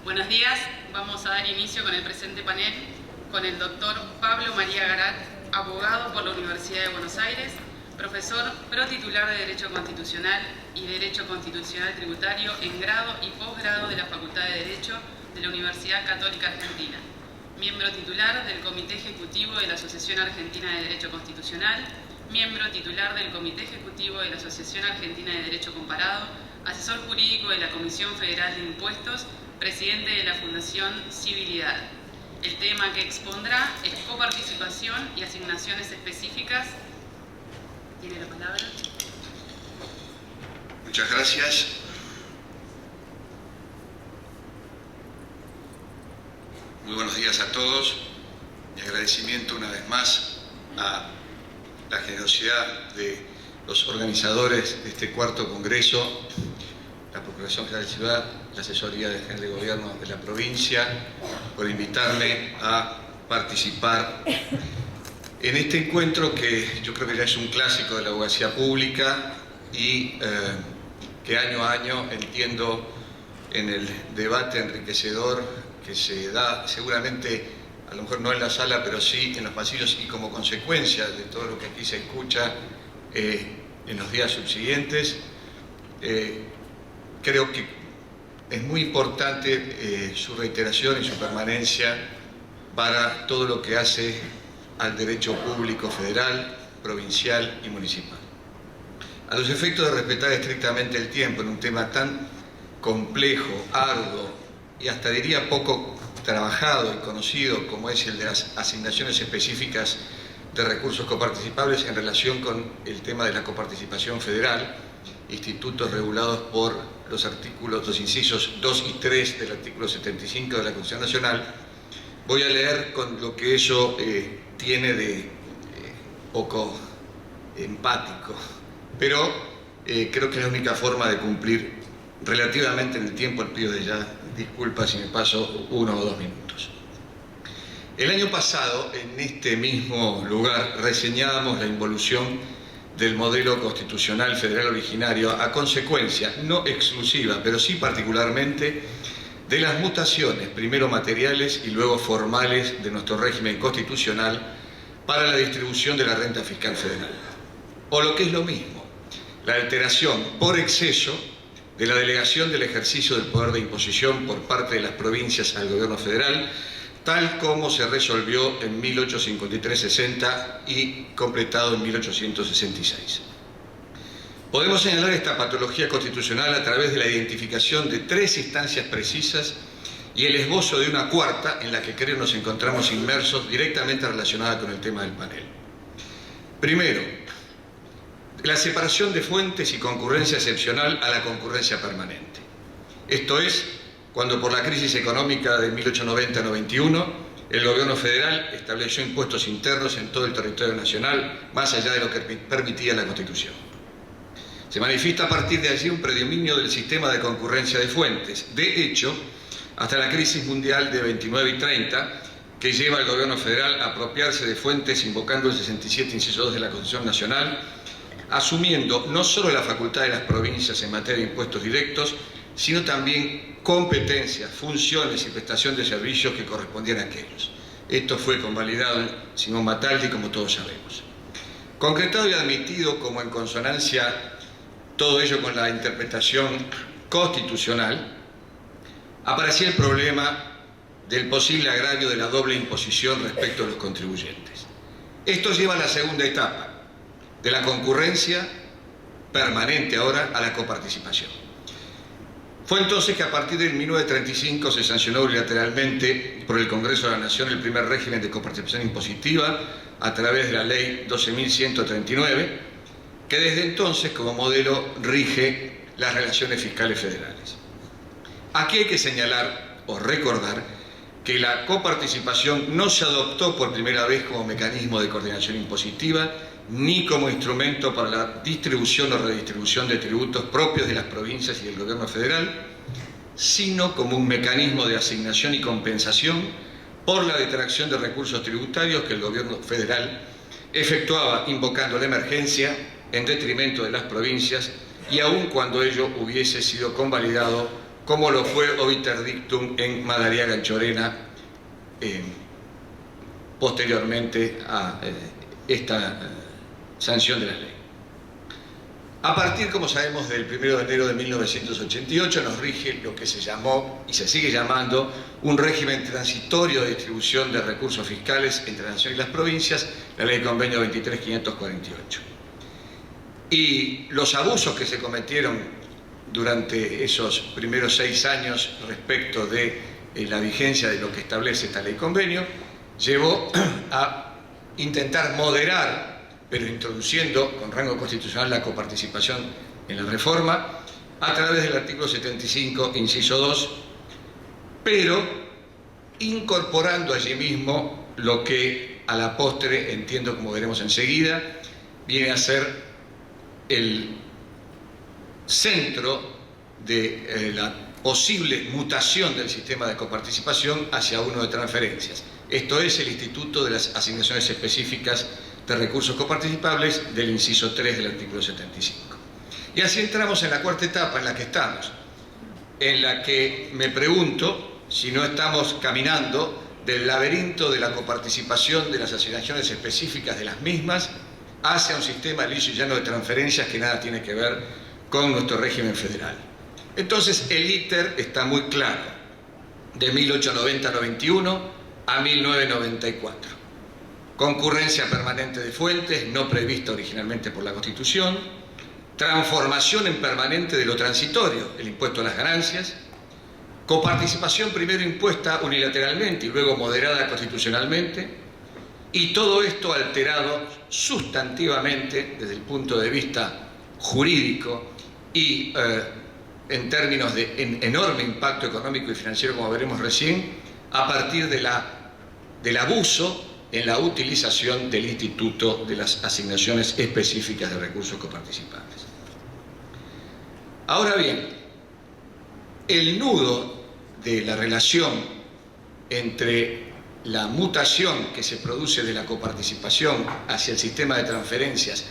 Buenos días, vamos a dar inicio con el presente panel con el doctor Pablo María Garat, abogado por la Universidad de Buenos Aires, profesor protitular de Derecho Constitucional y Derecho Constitucional Tributario en grado y posgrado de la Facultad de Derecho de la Universidad Católica Argentina, miembro titular del Comité Ejecutivo de la Asociación Argentina de Derecho Constitucional, miembro titular del Comité Ejecutivo de la Asociación Argentina de Derecho Comparado, asesor jurídico de la Comisión Federal de Impuestos, presidente de la Fundación Civilidad. El tema que expondrá es coparticipación y asignaciones específicas. Tiene la palabra. Muchas gracias. Muy buenos días a todos. Mi agradecimiento una vez más a la generosidad de los organizadores de este cuarto congreso, la Procuración General de Ciudad, la Asesoría General de Gobierno de la provincia, por invitarme a participar en este encuentro que yo creo que ya es un clásico de la abogacía pública y que año a año entiendo en el debate enriquecedor que se da seguramente, a lo mejor no en la sala, pero sí en los pasillos y como consecuencia de todo lo que aquí se escucha en los días subsiguientes. Creo que es muy importante su reiteración y su permanencia para todo lo que hace al derecho público federal, provincial y municipal. A los efectos de respetar estrictamente el tiempo en un tema tan complejo, arduo y hasta diría poco trabajado y conocido como es el de las asignaciones específicas de recursos coparticipables en relación con el tema de la coparticipación federal, institutos regulados por los incisos 2 y 3 del artículo 75 de la Constitución Nacional. Voy a leer con lo que eso tiene de poco empático, pero creo que es la única forma de cumplir relativamente en el tiempo. Le pido de ya disculpas si me paso 1 o 2 minutos. El año pasado, en este mismo lugar, reseñábamos la involución del modelo constitucional federal originario a consecuencia, no exclusiva, pero sí particularmente, de las mutaciones, primero materiales y luego formales, de nuestro régimen constitucional para la distribución de la renta fiscal federal. O lo que es lo mismo, la alteración por exceso de la delegación del ejercicio del poder de imposición por parte de las provincias al gobierno federal, tal como se resolvió en 1853-60 y completado en 1866. Podemos señalar esta patología constitucional a través de la identificación de 3 instancias precisas y el esbozo de una cuarta en la que creo nos encontramos inmersos directamente relacionada con el tema del panel. Primero, la separación de fuentes y concurrencia excepcional a la concurrencia permanente. Esto es, cuando por la crisis económica de 1890-91 el gobierno federal estableció impuestos internos en todo el territorio nacional, más allá de lo que permitía la Constitución. Se manifiesta a partir de allí un predominio del sistema de concurrencia de fuentes. De hecho, hasta la crisis mundial de 29 y 30, que lleva al gobierno federal a apropiarse de fuentes invocando el 67, inciso 2 de la Constitución Nacional, asumiendo no solo la facultad de las provincias en materia de impuestos directos, sino también competencias, funciones y prestación de servicios que correspondían a aquellos. Esto fue convalidado en Simón Mataldi, como todos sabemos. Concretado y admitido como en consonancia todo ello con la interpretación constitucional, aparecía el problema del posible agravio de la doble imposición respecto a los contribuyentes. Esto lleva a la segunda etapa, de la concurrencia permanente ahora a la coparticipación. Fue entonces que a partir del 1935 se sancionó unilateralmente por el Congreso de la Nación el primer régimen de coparticipación impositiva a través de la Ley 12.139, que desde entonces como modelo rige las relaciones fiscales federales. Aquí hay que señalar o recordar que la coparticipación no se adoptó por primera vez como mecanismo de coordinación impositiva ni como instrumento para la distribución o redistribución de tributos propios de las provincias y del gobierno federal, sino como un mecanismo de asignación y compensación por la detracción de recursos tributarios que el gobierno federal efectuaba invocando la emergencia en detrimento de las provincias y aun cuando ello hubiese sido convalidado como lo fue obiter dictum en Madariaga en Chorena, posteriormente a esta sanción de la ley. A partir, como sabemos, del 1 de enero de 1988 nos rige lo que se llamó y se sigue llamando un régimen transitorio de distribución de recursos fiscales entre la Nación y las provincias, la Ley Convenio 23.548. Y los abusos que se cometieron durante esos primeros 6 años respecto de la vigencia de lo que establece esta Ley Convenio llevó a intentar moderar, pero introduciendo con rango constitucional la coparticipación en la reforma, a través del artículo 75, inciso 2, pero incorporando allí mismo lo que a la postre, entiendo como veremos enseguida, viene a ser el centro de la posible mutación del sistema de coparticipación hacia uno de transferencias. Esto es el Instituto de las Asignaciones Específicas de Recursos Coparticipables del inciso 3 del artículo 75. Y así entramos en la cuarta etapa en la que estamos, en la que me pregunto si no estamos caminando del laberinto de la coparticipación de las asignaciones específicas de las mismas hacia un sistema liso y llano de transferencias que nada tiene que ver con nuestro régimen federal. Entonces el íter está muy claro, de 1890-91 a 1994. Concurrencia permanente de fuentes, no prevista originalmente por la Constitución, transformación en permanente de lo transitorio, el impuesto a las ganancias, coparticipación primero impuesta unilateralmente y luego moderada constitucionalmente, y todo esto alterado sustantivamente desde el punto de vista jurídico y en términos de enorme impacto económico y financiero, como veremos recién, a partir del abuso en la utilización del Instituto de las Asignaciones Específicas de Recursos Coparticipables. Ahora bien, el nudo de la relación entre la mutación que se produce de la coparticipación hacia el sistema de transferencias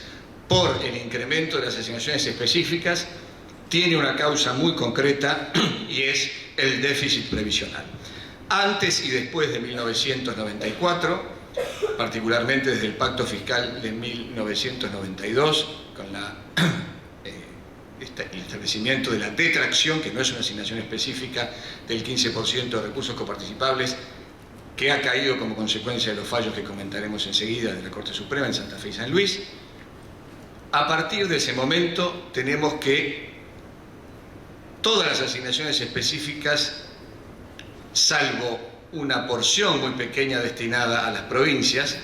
por el incremento de las asignaciones específicas tiene una causa muy concreta y es el déficit previsional. Antes y después de 1994, particularmente desde el Pacto Fiscal de 1992, con el establecimiento de la detracción, que no es una asignación específica, del 15% de recursos coparticipables, que ha caído como consecuencia de los fallos que comentaremos enseguida de la Corte Suprema en Santa Fe y San Luis. A partir de ese momento tenemos que todas las asignaciones específicas, salvo una porción muy pequeña destinada a las provincias,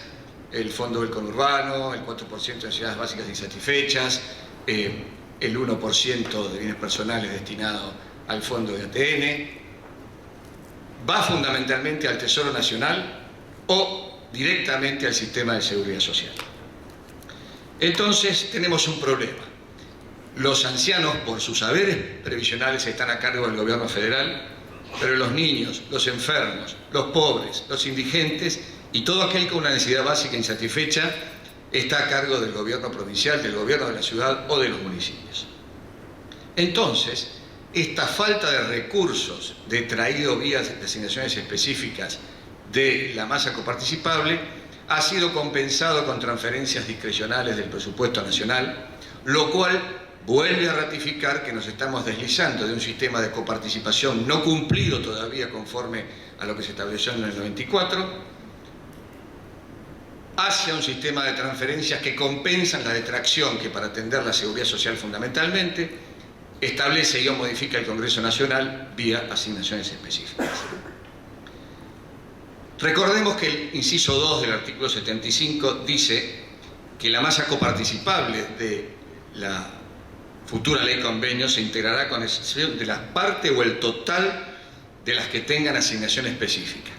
el Fondo del Conurbano, el 4% de necesidades básicas insatisfechas, el 1% de bienes personales destinado al Fondo de ATN, va fundamentalmente al Tesoro Nacional o directamente al sistema de seguridad social. Entonces tenemos un problema. Los ancianos, por sus saberes previsionales, están a cargo del gobierno federal, pero los niños, los enfermos, los pobres, los indigentes y todo aquel con una necesidad básica insatisfecha está a cargo del gobierno provincial, del gobierno de la ciudad o de los municipios. Entonces, esta falta de recursos detraído vía de asignaciones específicas de la masa coparticipable ha sido compensado con transferencias discrecionales del presupuesto nacional, lo cual vuelve a ratificar que nos estamos deslizando de un sistema de coparticipación no cumplido todavía conforme a lo que se estableció en el 94, hacia un sistema de transferencias que compensan la detracción que, para atender la seguridad social fundamentalmente, establece y o modifica el Congreso Nacional vía asignaciones específicas. Recordemos que el inciso 2 del artículo 75 dice que la masa coparticipable de la futura ley convenio se integrará con excepción de la parte o el total de las que tengan asignación específica,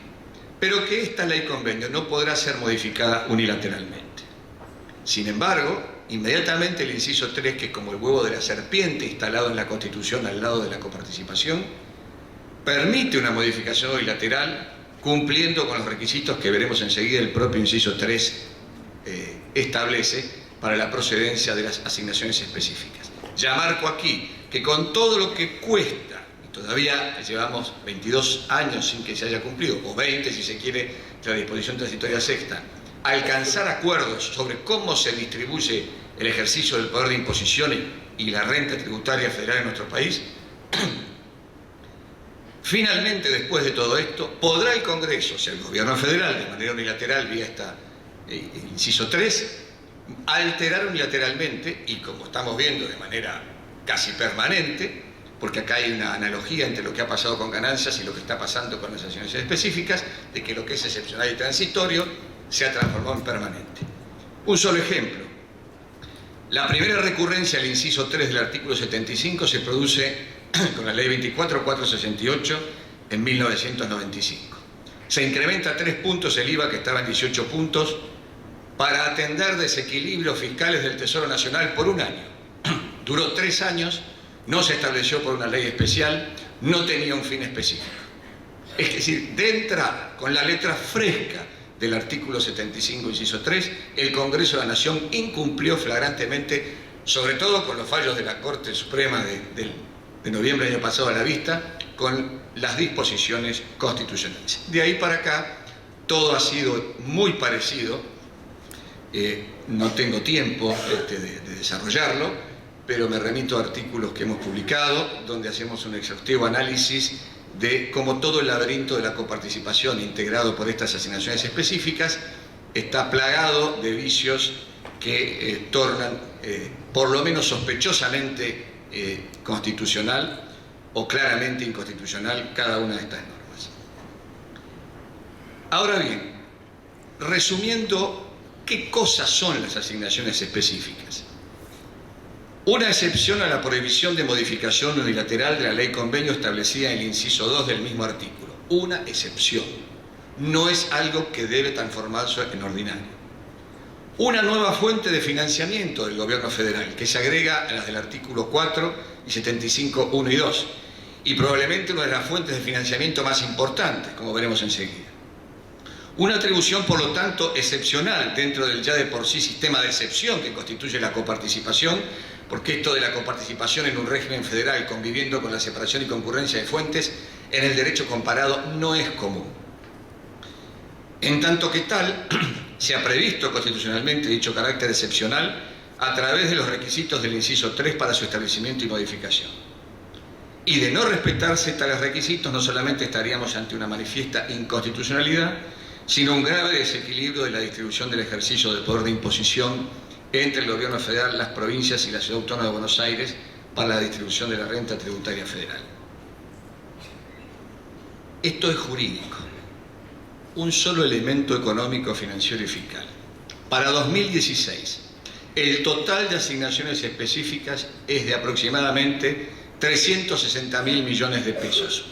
pero que esta ley convenio no podrá ser modificada unilateralmente. Sin embargo, inmediatamente el inciso 3, que es como el huevo de la serpiente instalado en la Constitución al lado de la coparticipación, permite una modificación unilateral cumpliendo con los requisitos que veremos enseguida el propio inciso 3 establece para la procedencia de las asignaciones específicas. Ya marco aquí que con todo lo que cuesta y todavía llevamos 22 años sin que se haya cumplido, o 20 si se quiere, de la disposición transitoria sexta, alcanzar acuerdos sobre cómo se distribuye el ejercicio del poder de imposiciones y la renta tributaria federal en nuestro país, finalmente, después de todo esto, podrá el Congreso, o sea, el Gobierno federal, de manera unilateral, vía esta inciso 3, alterar unilateralmente, y como estamos viendo de manera casi permanente, porque acá hay una analogía entre lo que ha pasado con ganancias y lo que está pasando con las asignaciones específicas, de que lo que es excepcional y transitorio se ha transformado en permanente. Un solo ejemplo. La primera recurrencia al inciso 3 del artículo 75 se produce con la ley 24.468 en 1995. Se incrementa 3 puntos el IVA, que estaba en 18 puntos, para atender desequilibrios fiscales del Tesoro Nacional por un año. Duró 3 años, no se estableció por una ley especial, no tenía un fin específico. Es decir, de entrada, con la letra fresca del artículo 75, inciso 3, el Congreso de la Nación incumplió flagrantemente, sobre todo con los fallos de la Corte Suprema de noviembre del año pasado a la vista, con las disposiciones constitucionales. De ahí para acá, todo ha sido muy parecido. No tengo tiempo de desarrollarlo, pero me remito a artículos que hemos publicado, donde hacemos un exhaustivo análisis de cómo todo el laberinto de la coparticipación integrado por estas asignaciones específicas está plagado de vicios que tornan, por lo menos sospechosamente, constitucional o claramente inconstitucional cada una de estas normas. Ahora bien, resumiendo, ¿qué cosas son las asignaciones específicas? Una excepción a la prohibición de modificación unilateral de la ley convenio establecida en el inciso 2 del mismo artículo. Una excepción. No es algo que debe transformarse en ordinario. Una nueva fuente de financiamiento del gobierno federal, que se agrega a las del artículo 4 y 75, 1 y 2, y probablemente una de las fuentes de financiamiento más importantes, como veremos enseguida. Una atribución, por lo tanto, excepcional dentro del ya de por sí sistema de excepción que constituye la coparticipación, porque esto de la coparticipación en un régimen federal conviviendo con la separación y concurrencia de fuentes en el derecho comparado no es común. En tanto que tal, se ha previsto constitucionalmente dicho carácter excepcional a través de los requisitos del inciso 3 para su establecimiento y modificación. Y de no respetarse tales requisitos, no solamente estaríamos ante una manifiesta inconstitucionalidad, sino un grave desequilibrio de la distribución del ejercicio del poder de imposición entre el gobierno federal, las provincias y la Ciudad Autónoma de Buenos Aires para la distribución de la renta tributaria federal. Esto es jurídico. Un solo elemento económico, financiero y fiscal. Para 2016, el total de asignaciones específicas es de aproximadamente 360.000 millones de pesos,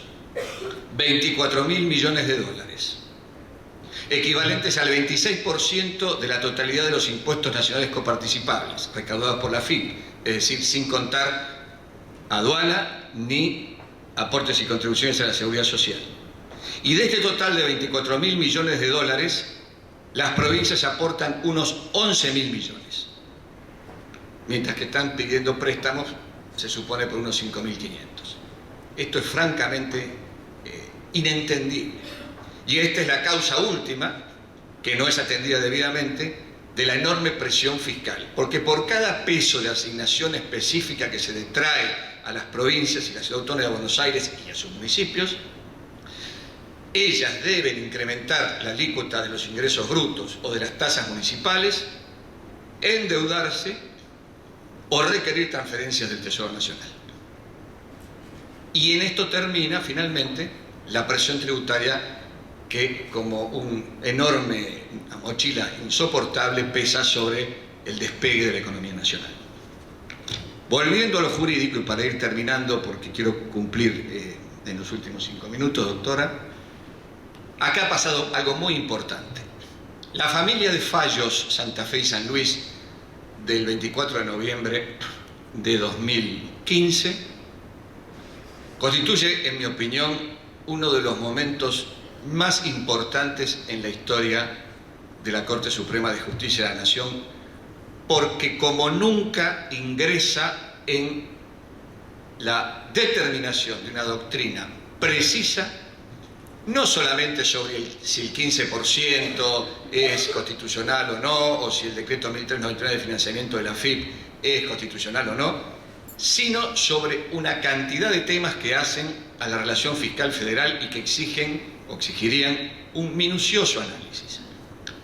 24.000 millones de dólares, equivalentes al 26% de la totalidad de los impuestos nacionales coparticipables, recaudados por la FIP, es decir, sin contar aduana ni aportes y contribuciones a la seguridad social. Y de este total de 24.000 millones de dólares, las provincias aportan unos 11.000 millones, mientras que están pidiendo préstamos, se supone, por unos 5.500. Esto es francamente inentendible. Y esta es la causa última, que no es atendida debidamente, de la enorme presión fiscal. Porque por cada peso de asignación específica que se detrae a las provincias y la Ciudad Autónoma de Buenos Aires y a sus municipios, ellas deben incrementar la alícuota de los ingresos brutos o de las tasas municipales, endeudarse o requerir transferencias del Tesoro Nacional. Y en esto termina, finalmente, la presión tributaria que, como una enorme mochila insoportable, pesa sobre el despegue de la economía nacional. Volviendo a lo jurídico, y para ir terminando, porque quiero cumplir en los últimos 5 minutos, doctora, acá ha pasado algo muy importante. La familia de fallos Santa Fe y San Luis del 24 de noviembre de 2015 constituye, en mi opinión, uno de los momentos más importantes en la historia de la Corte Suprema de Justicia de la Nación, porque como nunca ingresa en la determinación de una doctrina precisa, no solamente sobre si el 15% es constitucional o no, o si el decreto 1399 de financiamiento de la AFIP es constitucional o no, sino sobre una cantidad de temas que hacen a la relación fiscal federal y que exigen o exigirían un minucioso análisis.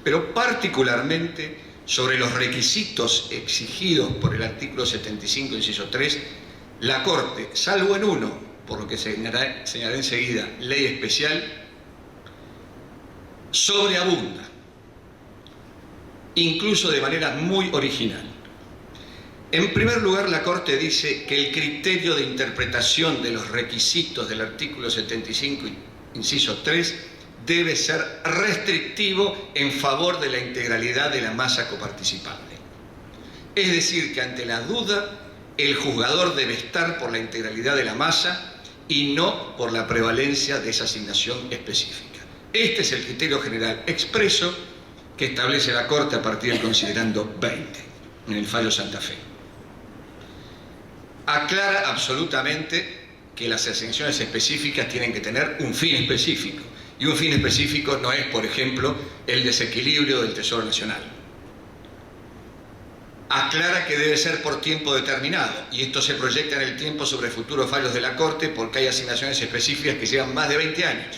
Pero particularmente sobre los requisitos exigidos por el artículo 75, inciso 3, la Corte, salvo en uno, por lo que señalaré enseguida, ley especial, sobreabunda, incluso de manera muy original. En primer lugar, la Corte dice que el criterio de interpretación de los requisitos del artículo 75, inciso 3, debe ser restrictivo en favor de la integralidad de la masa coparticipable. Es decir, que ante la duda, el juzgador debe estar por la integralidad de la masa y no por la prevalencia de esa asignación específica. Este es el criterio general expreso que establece la Corte a partir del considerando 20, en el fallo Santa Fe. Aclara absolutamente que las asignaciones específicas tienen que tener un fin específico. Y un fin específico no es, por ejemplo, el desequilibrio del Tesoro Nacional. Aclara que debe ser por tiempo determinado, y esto se proyecta en el tiempo sobre futuros fallos de la Corte porque hay asignaciones específicas que llevan más de 20 años.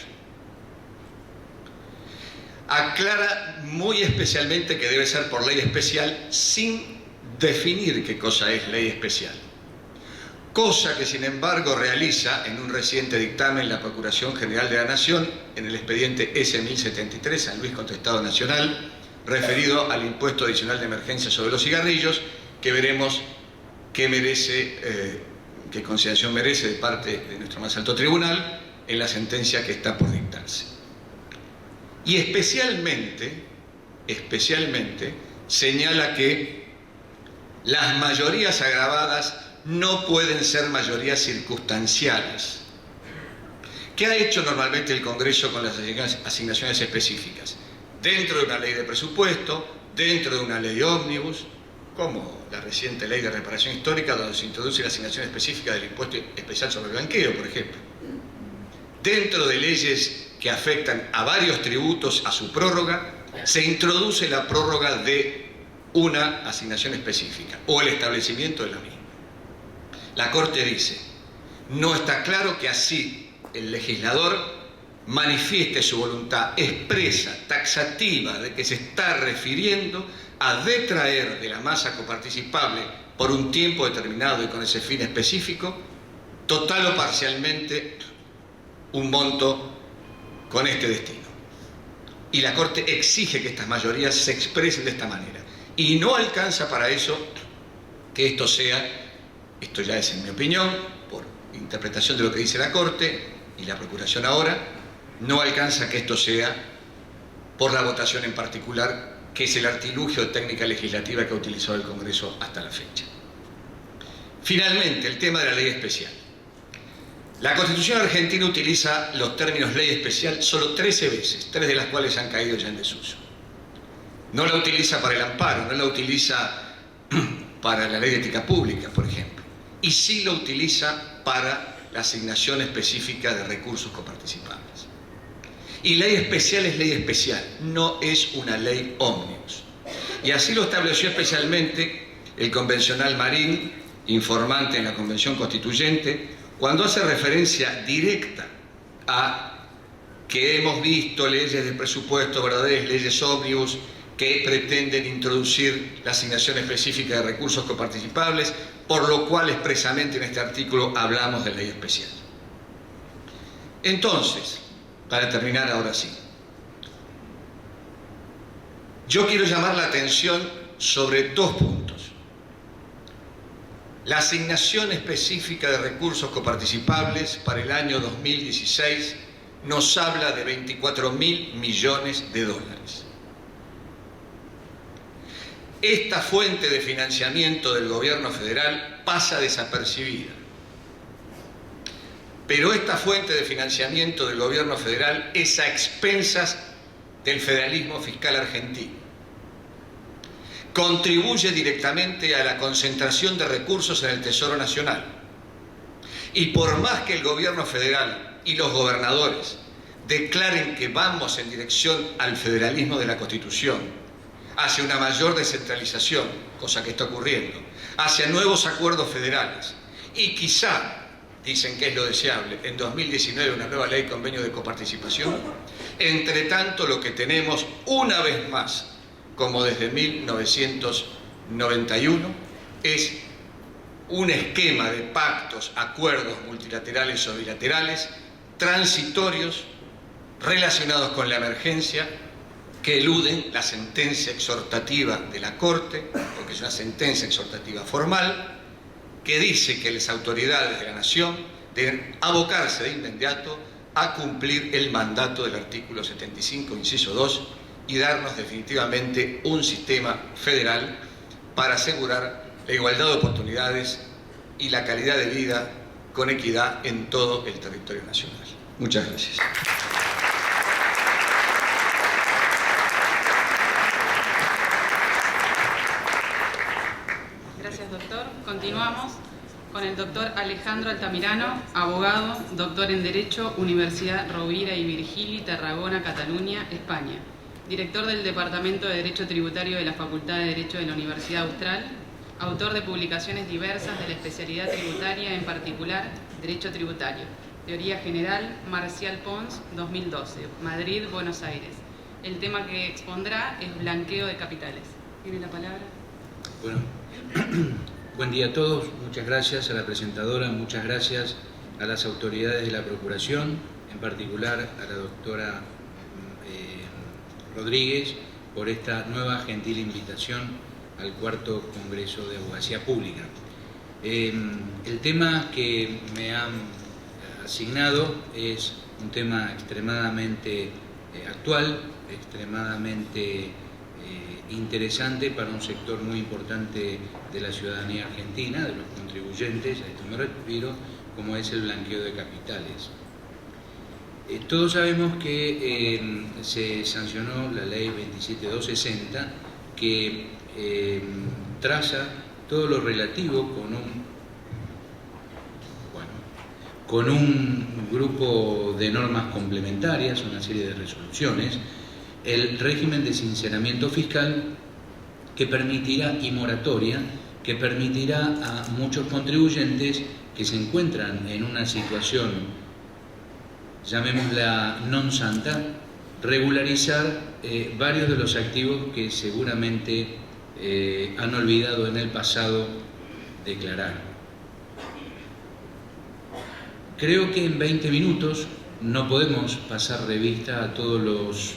Aclara muy especialmente que debe ser por ley especial sin definir qué cosa es ley especial. Cosa que, sin embargo, realiza en un reciente dictamen la Procuración General de la Nación en el expediente S1073, San Luis contra Estado Nacional, referido al impuesto adicional de emergencia sobre los cigarrillos, que veremos qué consideración merece de parte de nuestro más alto tribunal en la sentencia que está por dictarse. Y especialmente señala que las mayorías agravadas no pueden ser mayorías circunstanciales. ¿Qué ha hecho normalmente el Congreso con las asignaciones específicas? Dentro de una ley de presupuesto, dentro de una ley ómnibus, como la reciente ley de reparación histórica, donde se introduce la asignación específica del impuesto especial sobre el blanqueo, por ejemplo. Dentro de leyes que afectan a varios tributos a su prórroga, se introduce la prórroga de una asignación específica o el establecimiento de la misma. La Corte dice, no está claro que así el legislador manifieste su voluntad expresa, taxativa, de que se está refiriendo a detraer de la masa coparticipable por un tiempo determinado y con ese fin específico, total o parcialmente, un monto con este destino. Y la Corte exige que estas mayorías se expresen de esta manera. Y no alcanza para eso que esto sea, esto ya es en mi opinión, por interpretación de lo que dice la Corte y la Procuración ahora, no alcanza que esto sea por la votación en particular, que es el artilugio de técnica legislativa que ha utilizado el Congreso hasta la fecha. Finalmente, el tema de la ley especial. La Constitución argentina utiliza los términos ley especial solo 13 veces, 3 de las cuales han caído ya en desuso. No la utiliza para el amparo, no la utiliza para la ley de ética pública, por ejemplo. Y sí lo utiliza para la asignación específica de recursos coparticipables. Y ley especial es ley especial, no es una ley ómnibus. Y así lo estableció especialmente el convencional Marín, informante en la Convención Constituyente, cuando hace referencia directa a que hemos visto leyes de presupuesto, verdaderas leyes ómnibus, que pretenden introducir la asignación específica de recursos coparticipables, por lo cual expresamente en este artículo hablamos de ley especial. Entonces, para terminar ahora sí, yo quiero llamar la atención sobre 2 puntos. La asignación específica de recursos coparticipables para el año 2016 nos habla de 24.000 millones de dólares. Esta fuente de financiamiento del gobierno federal pasa desapercibida. Pero esta fuente de financiamiento del gobierno federal es a expensas del federalismo fiscal argentino. Contribuye directamente a la concentración de recursos en el Tesoro Nacional. Y por más que el gobierno federal y los gobernadores declaren que vamos en dirección al federalismo de la Constitución, hacia una mayor descentralización, cosa que está ocurriendo, hacia nuevos acuerdos federales, y quizá, dicen que es lo deseable, en 2019 una nueva ley convenio de coparticipación, entre tanto lo que tenemos una vez más, como desde 1991, es un esquema de pactos, acuerdos multilaterales o bilaterales, transitorios, relacionados con la emergencia, que eluden la sentencia exhortativa de la Corte, porque es una sentencia exhortativa formal, que dice que las autoridades de la Nación deben abocarse de inmediato a cumplir el mandato del artículo 75, inciso 2, y darnos definitivamente un sistema federal para asegurar la igualdad de oportunidades y la calidad de vida con equidad en todo el territorio nacional. Muchas gracias. Gracias, doctor. Continuamos con el doctor Alejandro Altamirano, abogado, doctor en Derecho, Universidad Rovira y Virgili, Tarragona, Cataluña, España. Director del Departamento de Derecho Tributario de la Facultad de Derecho de la Universidad Austral, autor de publicaciones diversas de la especialidad tributaria, en particular Derecho Tributario, Teoría General, Marcial Pons, 2012, Madrid, Buenos Aires. El tema que expondrá es blanqueo de capitales. ¿Tiene la palabra? Bueno, buen día a todos. Muchas gracias a la presentadora, muchas gracias a las autoridades de la Procuración, en particular a la doctora Rodríguez, por esta nueva gentil invitación al cuarto Congreso de Abogacía Pública. El tema que me han asignado es un tema extremadamente actual, extremadamente interesante para un sector muy importante de la ciudadanía argentina, de los contribuyentes, a esto me refiero, como es el blanqueo de capitales. Todos sabemos que se sancionó la ley 27260, que traza todo lo relativo con un grupo de normas complementarias, una serie de resoluciones, el régimen de sinceramiento fiscal que permitirá, y moratoria, que permitirá a muchos contribuyentes que se encuentran en una situación, llamémosla non santa, regularizar varios de los activos que seguramente han olvidado en el pasado declarar. Creo que en 20 minutos no podemos pasar revista a todos los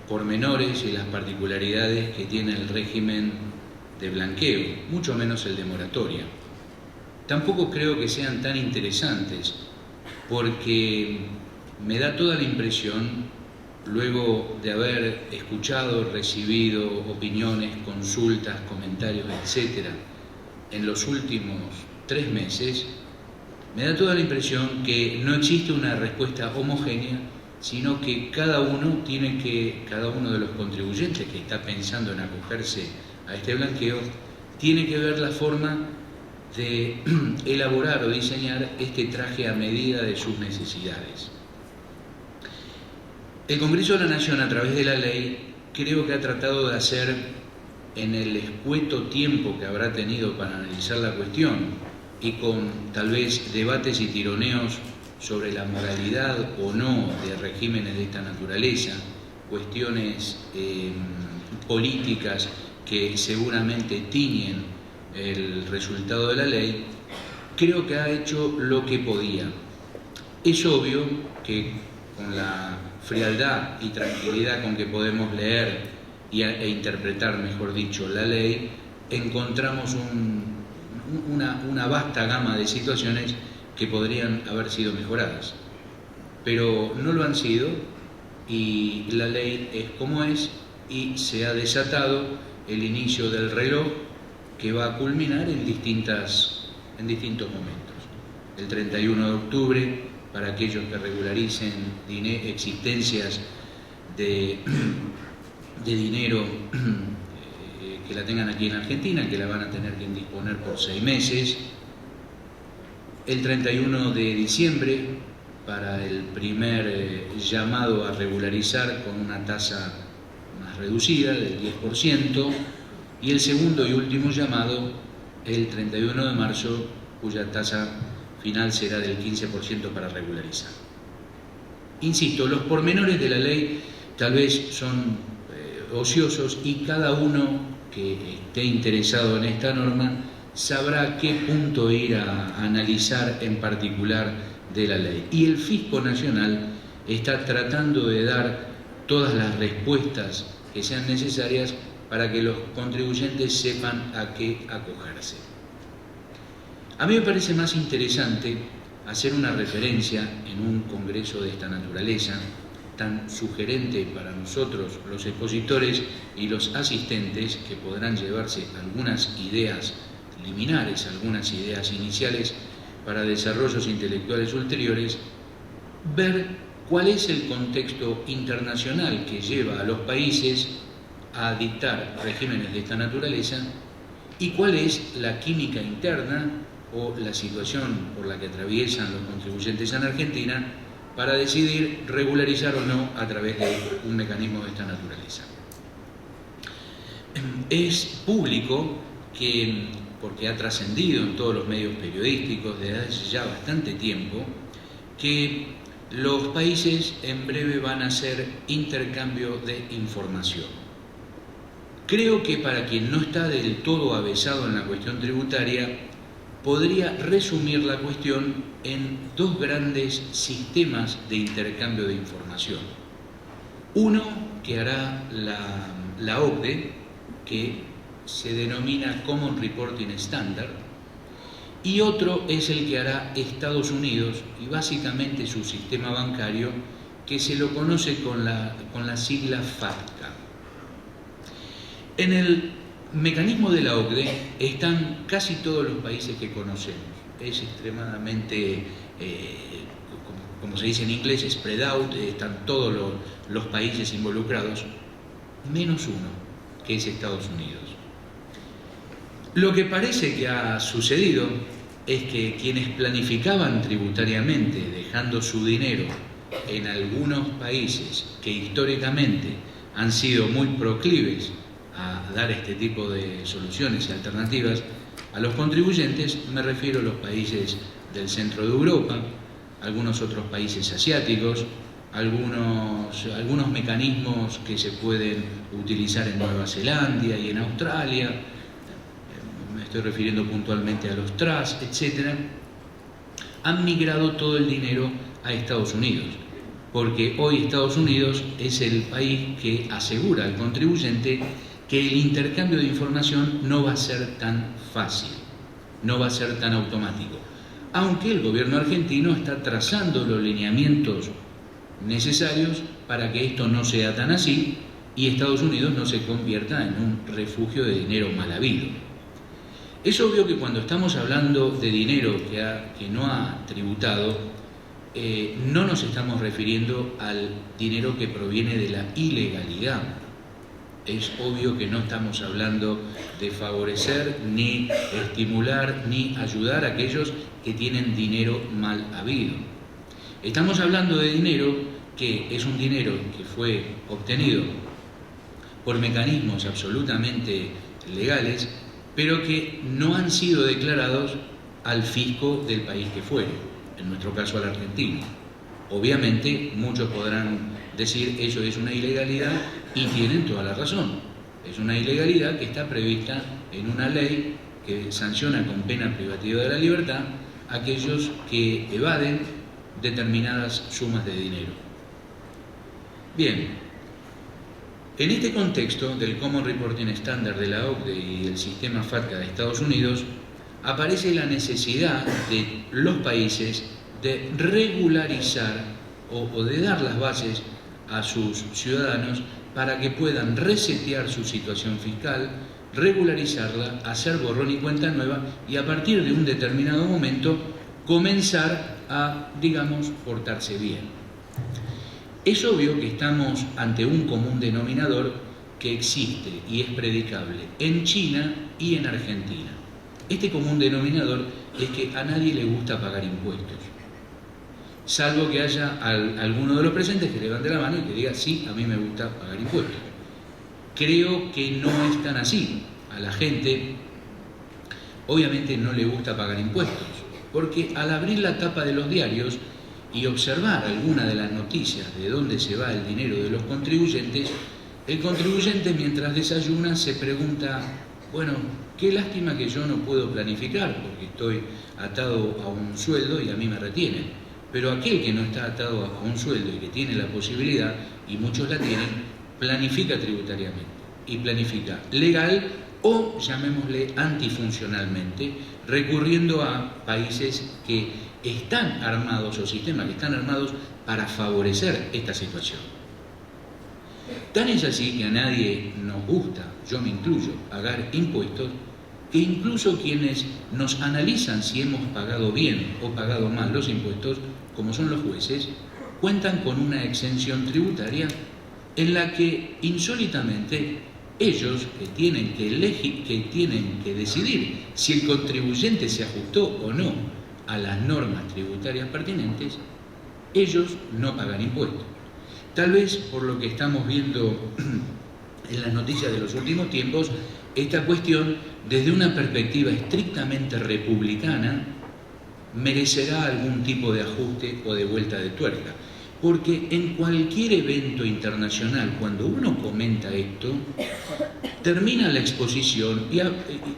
pormenores y las particularidades que tiene el régimen de blanqueo, mucho menos el de moratoria. Tampoco creo que sean tan interesantes, porque me da toda la impresión, luego de haber escuchado, recibido opiniones, consultas, comentarios, etc., en los últimos 3 meses, me da toda la impresión que no existe una respuesta homogénea, sino que cada uno de los contribuyentes que está pensando en acogerse a este blanqueo, tiene que ver la forma de elaborar o diseñar este traje a medida de sus necesidades. El Congreso de la Nación, a través de la ley, creo que ha tratado de hacer, en el escueto tiempo que habrá tenido para analizar la cuestión, y con tal vez debates y tironeos sobre la moralidad o no de regímenes de esta naturaleza, cuestiones políticas que seguramente tiñen el resultado de la ley, creo que ha hecho lo que podía. Es obvio que con la frialdad y tranquilidad con que podemos leer e interpretar, mejor dicho, la ley, encontramos una vasta gama de situaciones que podrían haber sido mejoradas, pero no lo han sido, y la ley es como es, y se ha desatado el inicio del reloj que va a culminar en distintos momentos. El 31 de octubre, para aquellos que regularicen existencias de dinero que la tengan aquí en Argentina, que la van a tener que indisponer por 6 meses. el 31 de diciembre para el primer llamado a regularizar con una tasa más reducida del 10%, y el segundo y último llamado el 31 de marzo, cuya tasa final será del 15% para regularizar. Insisto, los pormenores de la ley tal vez son ociosos, y cada uno que esté interesado en esta norma sabrá qué punto ir a analizar en particular de la ley. Y el Fisco Nacional está tratando de dar todas las respuestas que sean necesarias para que los contribuyentes sepan a qué acogerse. A mí me parece más interesante hacer una referencia en un congreso de esta naturaleza, tan sugerente para nosotros, los expositores y los asistentes, que podrán llevarse algunas ideas liminares, algunas ideas iniciales para desarrollos intelectuales ulteriores, ver cuál es el contexto internacional que lleva a los países a dictar regímenes de esta naturaleza y cuál es la química interna o la situación por la que atraviesan los contribuyentes en Argentina para decidir regularizar o no a través de un mecanismo de esta naturaleza. Es público que, porque ha trascendido en todos los medios periodísticos desde hace ya bastante tiempo, que los países en breve van a hacer intercambio de información. Creo que para quien no está del todo avesado en la cuestión tributaria, podría resumir la cuestión en dos grandes sistemas de intercambio de información. Uno que hará la OCDE, que se denomina Common Reporting Standard, y otro es el que hará Estados Unidos y básicamente su sistema bancario, que se lo conoce con la sigla FATCA. En el mecanismo de la OCDE están casi todos los países que conocemos. Es extremadamente, como se dice en inglés, spread out, están todos los países involucrados, menos uno, que es Estados Unidos. Lo que parece que ha sucedido es que quienes planificaban tributariamente dejando su dinero en algunos países que históricamente han sido muy proclives a dar este tipo de soluciones y alternativas a los contribuyentes, me refiero a los países del centro de Europa, algunos otros países asiáticos, algunos mecanismos que se pueden utilizar en Nueva Zelanda y en Australia, me estoy refiriendo puntualmente a los trust, etc., han migrado todo el dinero a Estados Unidos, porque hoy Estados Unidos es el país que asegura al contribuyente que el intercambio de información no va a ser tan fácil, no va a ser tan automático, aunque el gobierno argentino está trazando los lineamientos necesarios para que esto no sea tan así y Estados Unidos no se convierta en un refugio de dinero mal habido. Es obvio que cuando estamos hablando de dinero que no ha tributado, no nos estamos refiriendo al dinero que proviene de la ilegalidad. Es obvio que no estamos hablando de favorecer, ni estimular, ni ayudar a aquellos que tienen dinero mal habido. Estamos hablando de dinero que es un dinero que fue obtenido por mecanismos absolutamente legales, pero que no han sido declarados al fisco del país que fuere, en nuestro caso al argentino. Obviamente muchos podrán decir eso es una ilegalidad y tienen toda la razón. Es una ilegalidad que está prevista en una ley que sanciona con pena privativa de la libertad a aquellos que evaden determinadas sumas de dinero. Bien, en este contexto del Common Reporting Standard de la OCDE y el sistema FATCA de Estados Unidos, aparece la necesidad de los países de regularizar o de dar las bases a sus ciudadanos para que puedan resetear su situación fiscal, regularizarla, hacer borrón y cuenta nueva y a partir de un determinado momento comenzar a, digamos, portarse bien. Es obvio que estamos ante un común denominador que existe y es predicable en China y en Argentina. Este común denominador es que a nadie le gusta pagar impuestos, salvo que haya alguno de los presentes que levante la mano y que diga, sí, a mí me gusta pagar impuestos. Creo que no es tan así. A la gente obviamente no le gusta pagar impuestos, porque al abrir la tapa de los diarios y observar alguna de las noticias de dónde se va el dinero de los contribuyentes, el contribuyente mientras desayuna se pregunta, bueno, qué lástima que yo no puedo planificar porque estoy atado a un sueldo y a mí me retienen. Pero aquel que no está atado a un sueldo y que tiene la posibilidad, y muchos la tienen, planifica tributariamente y planifica legal o, llamémosle, antifuncionalmente, recurriendo a países que están armados o sistemas que están armados para favorecer esta situación. Tan es así que a nadie nos gusta, yo me incluyo, pagar impuestos, que incluso quienes nos analizan si hemos pagado bien o pagado mal los impuestos, como son los jueces, cuentan con una exención tributaria en la que insólitamente ellos que tienen que decidir si el contribuyente se ajustó o no a las normas tributarias pertinentes, ellos no pagan impuestos. Tal vez por lo que estamos viendo en las noticias de los últimos tiempos, esta cuestión desde una perspectiva estrictamente republicana merecerá algún tipo de ajuste o de vuelta de tuerca. Porque en cualquier evento internacional, cuando uno comenta esto, termina la exposición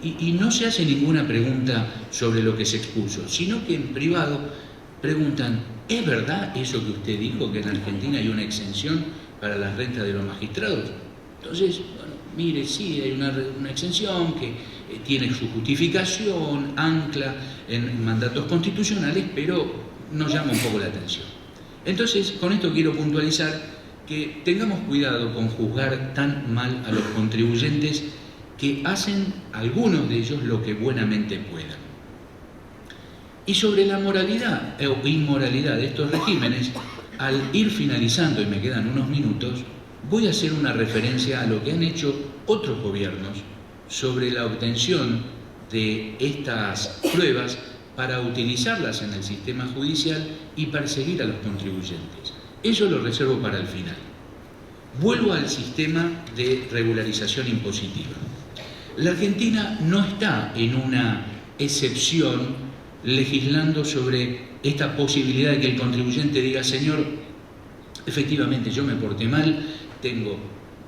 y no se hace ninguna pregunta sobre lo que se expuso, sino que en privado preguntan, ¿es verdad eso que usted dijo, que en Argentina hay una exención para las rentas de los magistrados? Entonces, bueno, mire, sí, hay una exención que tiene su justificación, ancla en mandatos constitucionales, pero nos llama un poco la atención. Entonces, con esto quiero puntualizar que tengamos cuidado con juzgar tan mal a los contribuyentes que hacen algunos de ellos lo que buenamente puedan. Y sobre la moralidad o inmoralidad de estos regímenes, al ir finalizando, y me quedan unos minutos, voy a hacer una referencia a lo que han hecho otros gobiernos sobre la obtención de estas pruebas para utilizarlas en el sistema judicial y perseguir a los contribuyentes. Eso lo reservo para el final. Vuelvo al sistema de regularización impositiva. La Argentina no está en una excepción legislando sobre esta posibilidad de que el contribuyente diga, señor, efectivamente yo me porté mal, tengo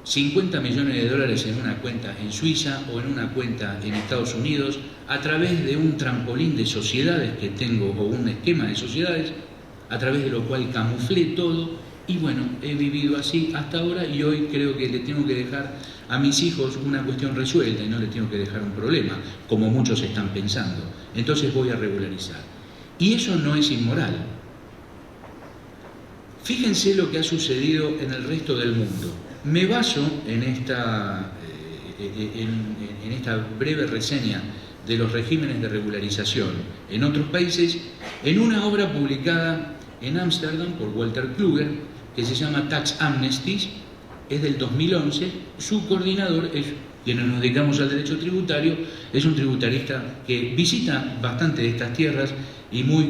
50 millones de dólares en una cuenta en Suiza o en una cuenta en Estados Unidos, a través de un trampolín de sociedades que tengo o un esquema de sociedades, a través de lo cual camuflé todo y bueno, he vivido así hasta ahora y hoy creo que le tengo que dejar a mis hijos una cuestión resuelta y no les tengo que dejar un problema, como muchos están pensando. Entonces voy a regularizar. Y eso no es inmoral. Fíjense lo que ha sucedido en el resto del mundo. Me baso en esta breve reseña de los regímenes de regularización en otros países, en una obra publicada en Ámsterdam por Walter Kluger, que se llama Tax Amnesties, es del 2011, su coordinador es, quienes nos dedicamos al derecho tributario, es un tributarista que visita bastante de estas tierras y muy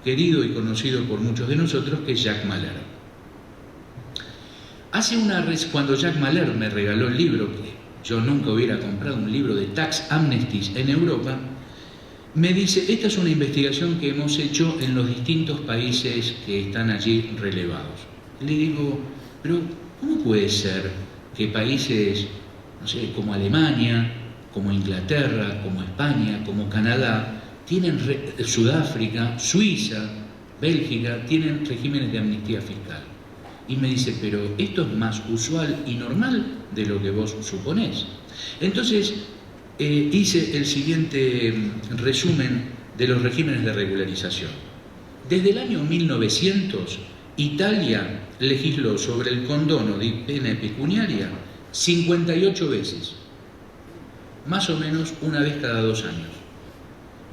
querido y conocido por muchos de nosotros, que es Jacques Mahler. Cuando Jacques Mahler me regaló el libro, que yo nunca hubiera comprado un libro de Tax Amnesties en Europa, me dice, esta es una investigación que hemos hecho en los distintos países que están allí relevados. Le digo, pero ¿cómo puede ser que países, no sé, como Alemania, como Inglaterra, como España, como Canadá, tienen Sudáfrica, Suiza, Bélgica, tienen regímenes de amnistía fiscal? Y me dice, pero esto es más usual y normal de lo que vos suponés. Entonces, hice el siguiente resumen de los regímenes de regularización. Desde el año 1900, Italia legisló sobre el condono de pena pecuniaria 58 veces, más o menos una vez cada 2 años.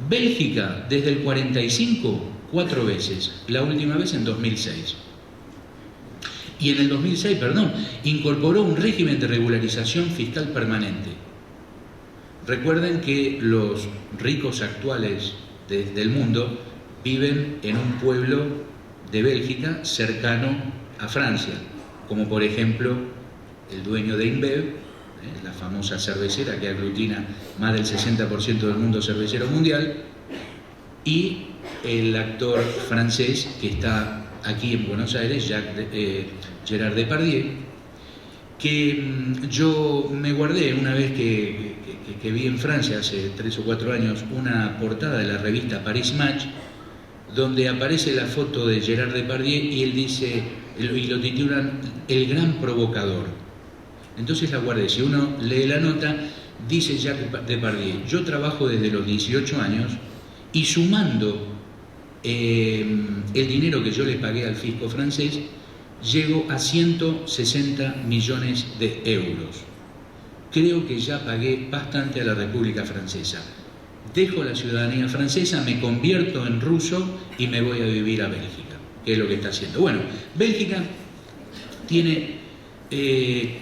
Bélgica, desde el 45, 4 veces, la última vez en 2006. Y en el 2006, incorporó un régimen de regularización fiscal permanente. Recuerden que los ricos actuales del mundo viven en un pueblo de Bélgica cercano a Francia, como por ejemplo el dueño de InBev, la famosa cervecera que aglutina más del 60% del mundo cervecero mundial, y el actor francés que está aquí en Buenos Aires, Gerard Depardieu, que yo me guardé una vez que vi en Francia hace 3 o 4 años una portada de la revista Paris Match, donde aparece la foto de Gerard Depardieu y él dice, y lo titulan El Gran Provocador. Entonces la guardé. Si uno lee la nota, dice Gerard Depardieu: yo trabajo desde los 18 años y sumando el dinero que yo le pagué al fisco francés, llego a 160 millones de euros. Creo que ya pagué bastante a la República Francesa. Dejo la ciudadanía francesa, me convierto en ruso y me voy a vivir a Bélgica, que es lo que está haciendo. Bueno, Bélgica tiene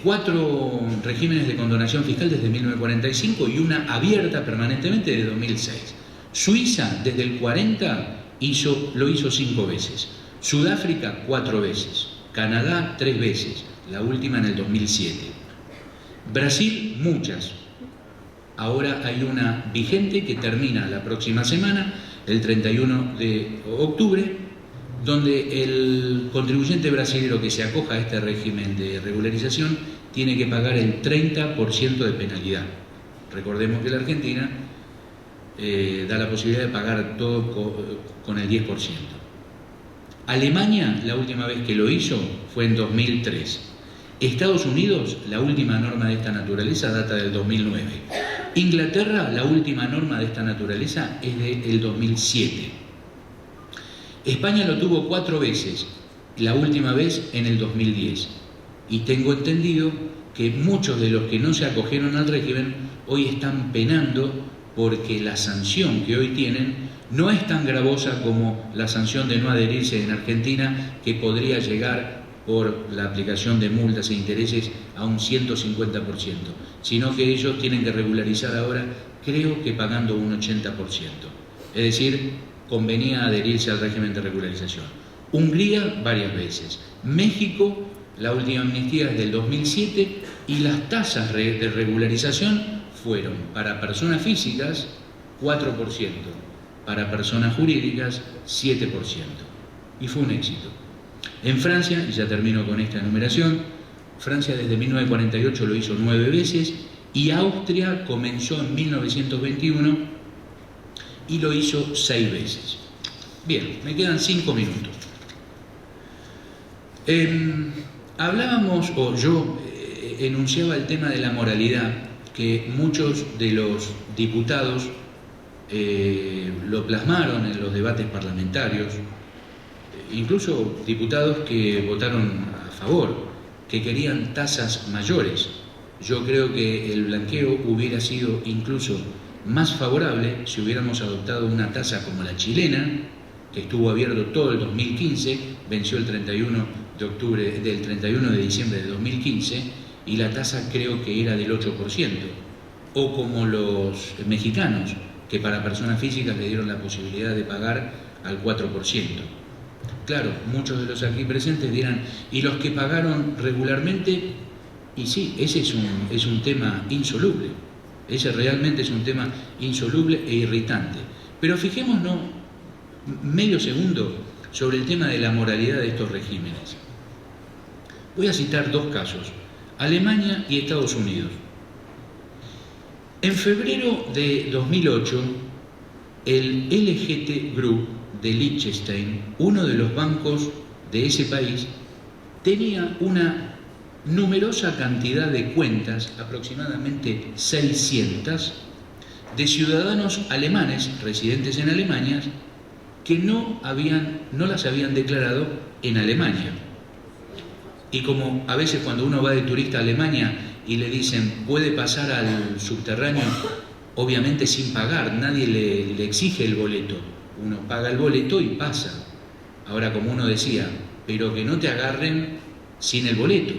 4 regímenes de condonación fiscal desde 1945 y una abierta permanentemente desde 2006. Suiza, desde el 40, lo hizo 5 veces. Sudáfrica, 4 veces. Canadá, 3 veces. La última en el 2007. Brasil, muchas. Ahora hay una vigente que termina la próxima semana, el 31 de octubre, donde el contribuyente brasileño que se acoja a este régimen de regularización tiene que pagar el 30% de penalidad. Recordemos que la Argentina da la posibilidad de pagar todo con el 10%. Alemania, la última vez que lo hizo fue en 2003. Estados Unidos, la última norma de esta naturaleza data del 2009. Inglaterra, la última norma de esta naturaleza es del 2007. España lo tuvo 4 veces, la última vez en el 2010. Y tengo entendido que muchos de los que no se acogieron al régimen hoy están penando porque la sanción que hoy tienen no es tan gravosa como la sanción de no adherirse en Argentina, que podría llegar por la aplicación de multas e intereses a un 150%, sino que ellos tienen que regularizar ahora, creo que pagando un 80%. Es decir, convenía adherirse al régimen de regularización. Hungría, varias veces. México, la última amnistía es del 2007 y las tasas de regularización fueron para personas físicas 4%, para personas jurídicas 7%. Y fue un éxito. En Francia, y ya termino con esta enumeración, Francia desde 1948 lo hizo 9 veces y Austria comenzó en 1921 y lo hizo 6 veces. Bien, me quedan 5 minutos. Hablábamos, o yo enunciaba el tema de la moralidad, que muchos de los diputados lo plasmaron en los debates parlamentarios, incluso diputados que votaron a favor, que querían tasas mayores. Yo creo que el blanqueo hubiera sido incluso más favorable si hubiéramos adoptado una tasa como la chilena, que estuvo abierto todo el 2015, venció el 31 de diciembre de 2015, y la tasa creo que era del 8%, o como los mexicanos, que para personas físicas le dieron la posibilidad de pagar al 4%. Claro, muchos de los aquí presentes dirán, ¿y los que pagaron regularmente? Y sí, ese es un tema insoluble. Ese realmente es un tema insoluble e irritante. Pero fijémonos medio segundo sobre el tema de la moralidad de estos regímenes. Voy a citar 2 casos, Alemania y Estados Unidos. En febrero de 2008, el LGT Group de Liechtenstein, uno de los bancos de ese país, tenía una numerosa cantidad de cuentas, aproximadamente 600, de ciudadanos alemanes residentes en Alemania que no las habían declarado en Alemania. Y como a veces cuando uno va de turista a Alemania y le dicen puede pasar al subterráneo, obviamente sin pagar, nadie le exige el boleto, uno paga el boleto y pasa. Ahora, como uno decía, pero que no te agarren sin el boleto,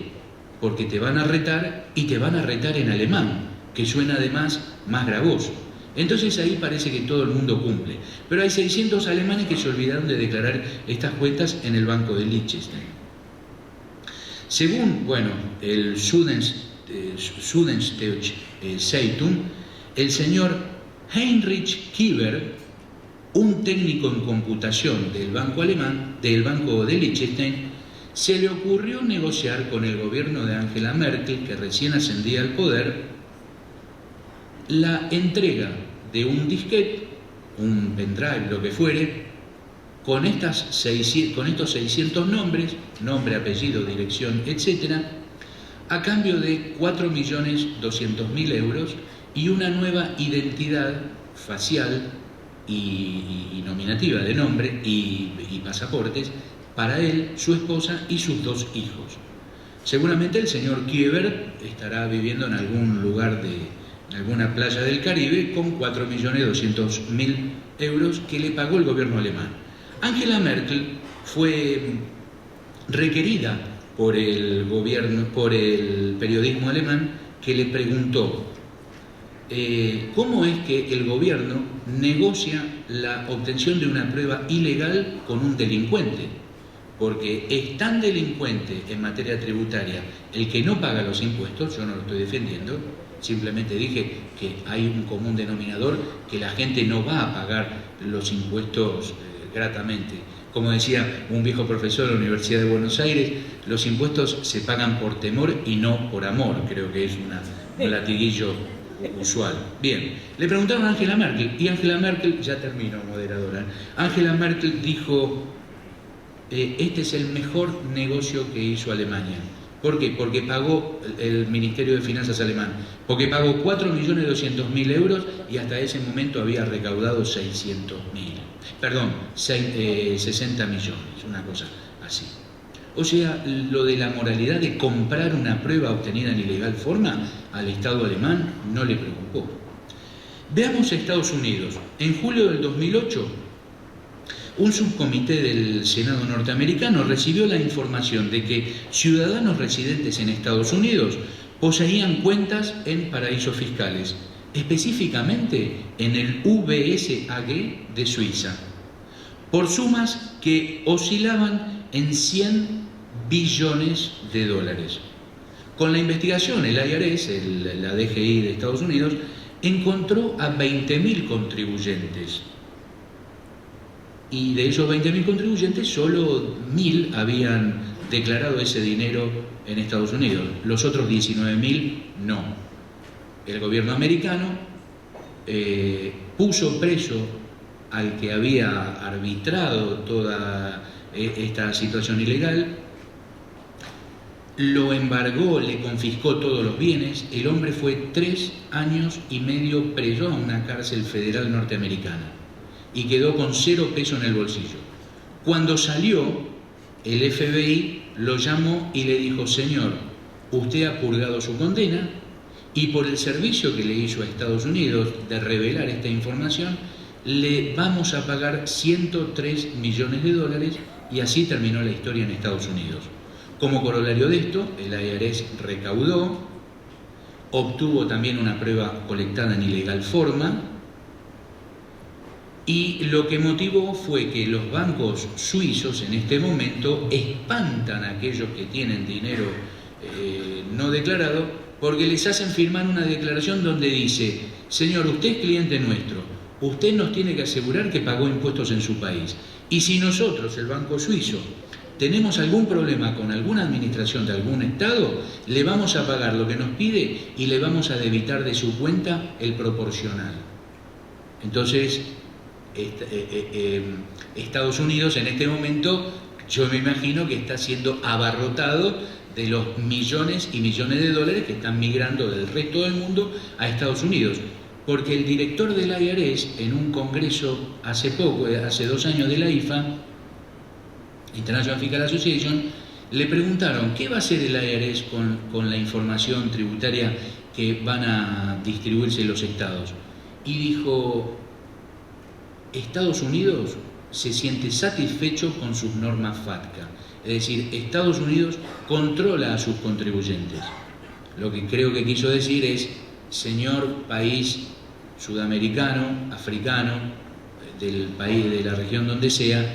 porque te van a retar y te van a retar en alemán. que suena además más gravoso. Entonces ahí parece que todo el mundo cumple. Pero hay 600 alemanes que se olvidaron de declarar estas cuentas en el Banco de Liechtenstein. Según, el Süddeutsche Zeitung, el señor Heinrich Kieber, un técnico en computación del Banco alemán, del Banco de Liechtenstein, se le ocurrió negociar con el gobierno de Angela Merkel, que recién ascendía al poder, la entrega de un disquete, un pendrive, lo que fuere, con estos 600 nombres, nombre, apellido, dirección, etc., a cambio de 4.200.000 euros y una nueva identidad facial y nominativa de nombre y pasaportes para él, su esposa y sus 2 hijos. Seguramente el señor Kieber estará viviendo en algún lugar en alguna playa del Caribe con 4.200.000 euros que le pagó el gobierno alemán. Angela Merkel fue requerida por el periodismo alemán, que le preguntó cómo es que el gobierno negocia la obtención de una prueba ilegal con un delincuente, porque es tan delincuente en materia tributaria el que no paga los impuestos. Yo no lo estoy defendiendo, simplemente dije que hay un común denominador, que la gente no va a pagar los impuestos gratamente. Como decía un viejo profesor de la Universidad de Buenos Aires, los impuestos se pagan por temor y no por amor. Creo que es un latiguillo usual. Bien, le preguntaron a Angela Merkel, y Angela Merkel, ya termino, moderadora, Angela Merkel dijo, este es el mejor negocio que hizo Alemania. ¿Por qué? Porque pagó el Ministerio de Finanzas alemán, porque pagó 4.200.000 euros y hasta ese momento había recaudado 60 millones, una cosa así. O sea, lo de la moralidad de comprar una prueba obtenida en ilegal forma al Estado alemán no le preocupó. Veamos a Estados Unidos. En julio del 2008, un subcomité del Senado norteamericano recibió la información de que ciudadanos residentes en Estados Unidos poseían cuentas en paraísos fiscales, específicamente en el UBS-AG de Suiza, por sumas que oscilaban en 100 billones de dólares. Con la investigación, el IRS, la DGI de Estados Unidos, encontró a 20.000 contribuyentes. Y de esos 20.000 contribuyentes, solo 1.000 habían declarado ese dinero en Estados Unidos. Los otros 19.000 no. El gobierno americano puso preso al que había arbitrado toda esta situación ilegal, lo embargó, le confiscó todos los bienes. El hombre fue 3 años y medio preso a una cárcel federal norteamericana y quedó con 0 pesos en el bolsillo. Cuando salió, el FBI lo llamó y le dijo: señor, usted ha purgado su condena y por el servicio que le hizo a Estados Unidos de revelar esta información, le vamos a pagar 103 millones de dólares, y así terminó la historia en Estados Unidos. Como corolario de esto, el IRS recaudó, obtuvo también una prueba colectada en ilegal forma, y lo que motivó fue que los bancos suizos en este momento espantan a aquellos que tienen dinero no declarado, porque les hacen firmar una declaración donde dice: señor, usted es cliente nuestro, usted nos tiene que asegurar que pagó impuestos en su país, y si nosotros, el Banco Suizo, tenemos algún problema con alguna administración de algún estado, le vamos a pagar lo que nos pide y le vamos a debitar de su cuenta el proporcional. Entonces, Estados Unidos en este momento, yo me imagino que está siendo abarrotado de los millones y millones de dólares que están migrando del resto del mundo a Estados Unidos. Porque el director del IRS, en un congreso hace poco, hace 2 años, de la IFA, International Fiscal Association, le preguntaron: ¿qué va a hacer el IRS con la información tributaria que van a distribuirse en los estados? Y dijo: Estados Unidos se siente satisfecho con sus normas FATCA. Es decir, Estados Unidos controla a sus contribuyentes. Lo que creo que quiso decir es: señor país sudamericano, africano, del país, de la región donde sea,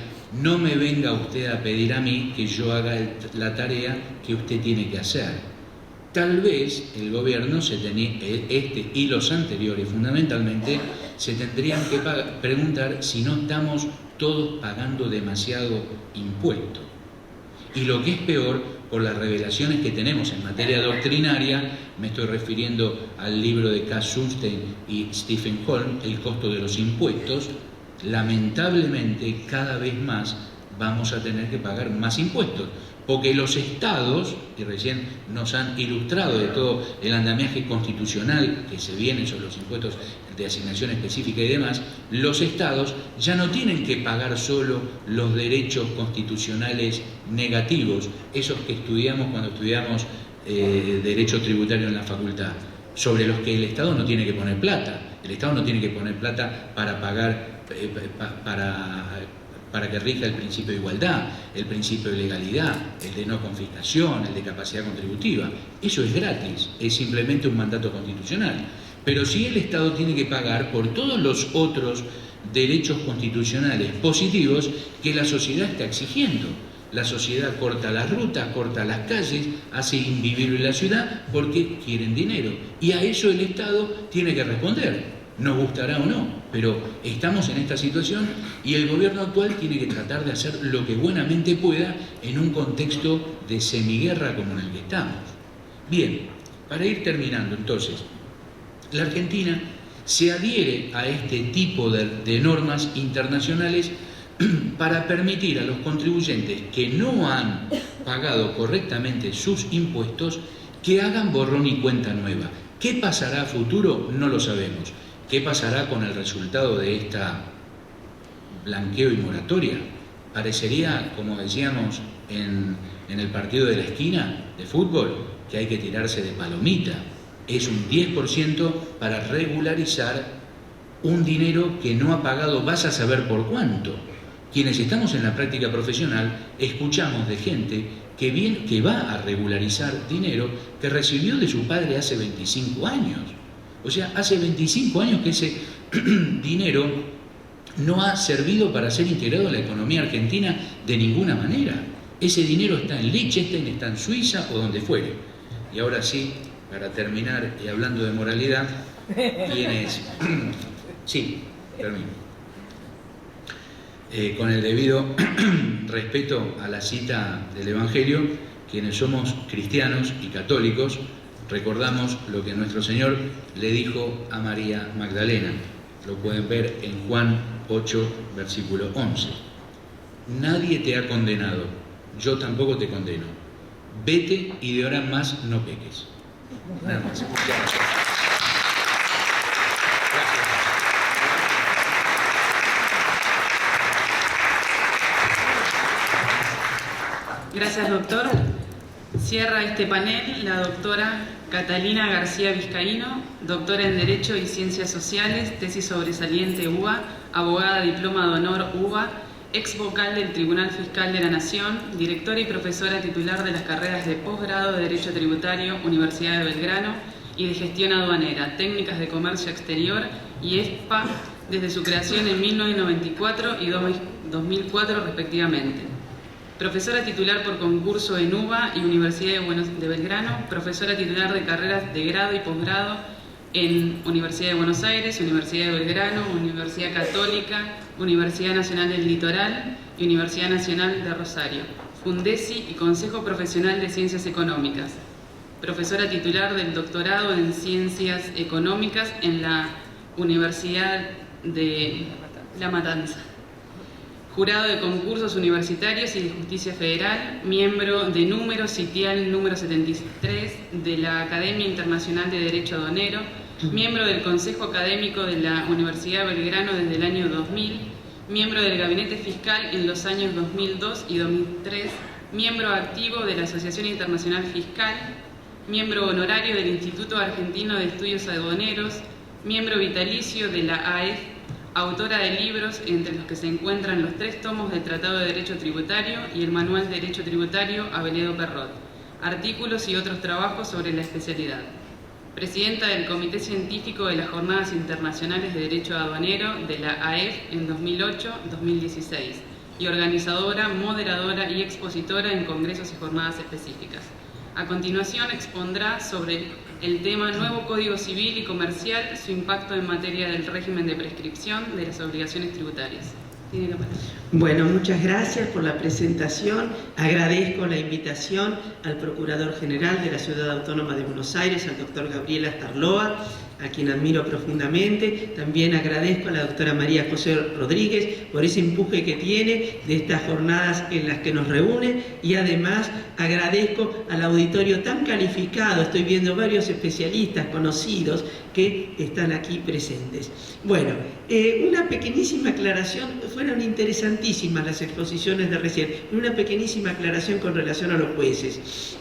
no me venga usted a pedir a mí que yo haga la tarea que usted tiene que hacer. Tal vez el gobierno, este y los anteriores fundamentalmente, se tendrían que preguntar si no estamos todos pagando demasiado impuesto. Y lo que es peor, por las revelaciones que tenemos en materia doctrinaria, me estoy refiriendo al libro de Cass Sunstein y Stephen Holm, El costo de los impuestos, lamentablemente cada vez más vamos a tener que pagar más impuestos, porque los estados, y recién nos han ilustrado de todo el andamiaje constitucional que se viene sobre los impuestos de asignación específica y demás, los estados ya no tienen que pagar solo los derechos constitucionales negativos, esos que estudiamos cuando estudiamos derecho tributario en la facultad, sobre los que el Estado no tiene que poner plata. El Estado no tiene que poner plata para pagar, para que rija el principio de igualdad, el principio de legalidad, el de no confiscación, el de capacidad contributiva. Eso es gratis, es simplemente un mandato constitucional. Pero sí el Estado tiene que pagar por todos los otros derechos constitucionales positivos que la sociedad está exigiendo. La sociedad corta las rutas, corta las calles, hace invivible la ciudad porque quieren dinero. Y a eso el Estado tiene que responder. Nos gustará o no, pero estamos en esta situación y el gobierno actual tiene que tratar de hacer lo que buenamente pueda en un contexto de semiguerra como en el que estamos. Bien, para ir terminando entonces, la Argentina se adhiere a este tipo de normas internacionales para permitir a los contribuyentes que no han pagado correctamente sus impuestos que hagan borrón y cuenta nueva. ¿Qué pasará a futuro? No lo sabemos. ¿Qué pasará con el resultado de esta blanqueo y moratoria? Parecería, como decíamos en el partido de la esquina de fútbol, que hay que tirarse de palomita. Es un 10% para regularizar un dinero que no ha pagado, vas a saber por cuánto. Quienes estamos en la práctica profesional escuchamos de gente que va a regularizar dinero que recibió de su padre hace 25 años. O sea, hace 25 años que ese dinero no ha servido para ser integrado en la economía argentina de ninguna manera. Ese dinero está en Liechtenstein, está en Suiza o donde fuere. Y ahora sí, para terminar y hablando de moralidad, ¿quiénes? Sí, termino. Con el debido respeto a la cita del Evangelio, quienes somos cristianos y católicos, recordamos lo que nuestro Señor le dijo a María Magdalena. Lo pueden ver en Juan 8, versículo 11. Nadie te ha condenado, yo tampoco te condeno. Vete y de ahora en más no peques. Nada más. Gracias, doctor. Cierra este panel la doctora Catalina García Vizcaíno, doctora en Derecho y Ciencias Sociales, tesis sobresaliente UBA, abogada diploma de honor UBA, ex vocal del Tribunal Fiscal de la Nación, directora y profesora titular de las carreras de posgrado de Derecho Tributario, Universidad de Belgrano, y de Gestión Aduanera, Técnicas de Comercio Exterior y ESPA desde su creación en 1994 y 2004 respectivamente. Profesora titular por concurso en UBA y Universidad de Belgrano, profesora titular de carreras de grado y posgrado en Universidad de Buenos Aires, Universidad de Belgrano, Universidad Católica, Universidad Nacional del Litoral y Universidad Nacional de Rosario, Fundesi y Consejo Profesional de Ciencias Económicas. Profesora titular del doctorado en Ciencias Económicas en la Universidad de La Matanza. Jurado de concursos universitarios y de justicia federal, miembro de número Citial número 73 de la Academia Internacional de Derecho Aduanero, miembro del Consejo Académico de la Universidad de Belgrano desde el año 2000, miembro del Gabinete Fiscal en los años 2002 y 2003, miembro activo de la Asociación Internacional Fiscal, miembro honorario del Instituto Argentino de Estudios Aduaneros, miembro vitalicio de la AEF, autora de libros entre los que se encuentran los 3 tomos del Tratado de Derecho Tributario y el Manual de Derecho Tributario Aveledo Perrot, artículos y otros trabajos sobre la especialidad. presidenta del Comité Científico de las Jornadas Internacionales de Derecho Aduanero de la AEF en 2008-2016 y organizadora, moderadora y expositora en congresos y jornadas específicas. A continuación expondrá sobre el tema Nuevo Código Civil y Comercial, su impacto en materia del régimen de prescripción de las obligaciones tributarias. Tiene la palabra. Bueno, muchas gracias por la presentación. Agradezco la invitación al Procurador General de la Ciudad Autónoma de Buenos Aires, al doctor Gabriel Astarloa, a quien admiro profundamente. También agradezco a la doctora María José Rodríguez por ese empuje que tiene de estas jornadas en las que nos reúne, y además agradezco al auditorio tan calificado. Estoy viendo varios especialistas conocidos que están aquí presentes. Bueno, una pequeñísima aclaración. Fueron interesantísimas las exposiciones de recién, una pequeñísima aclaración con relación a los jueces.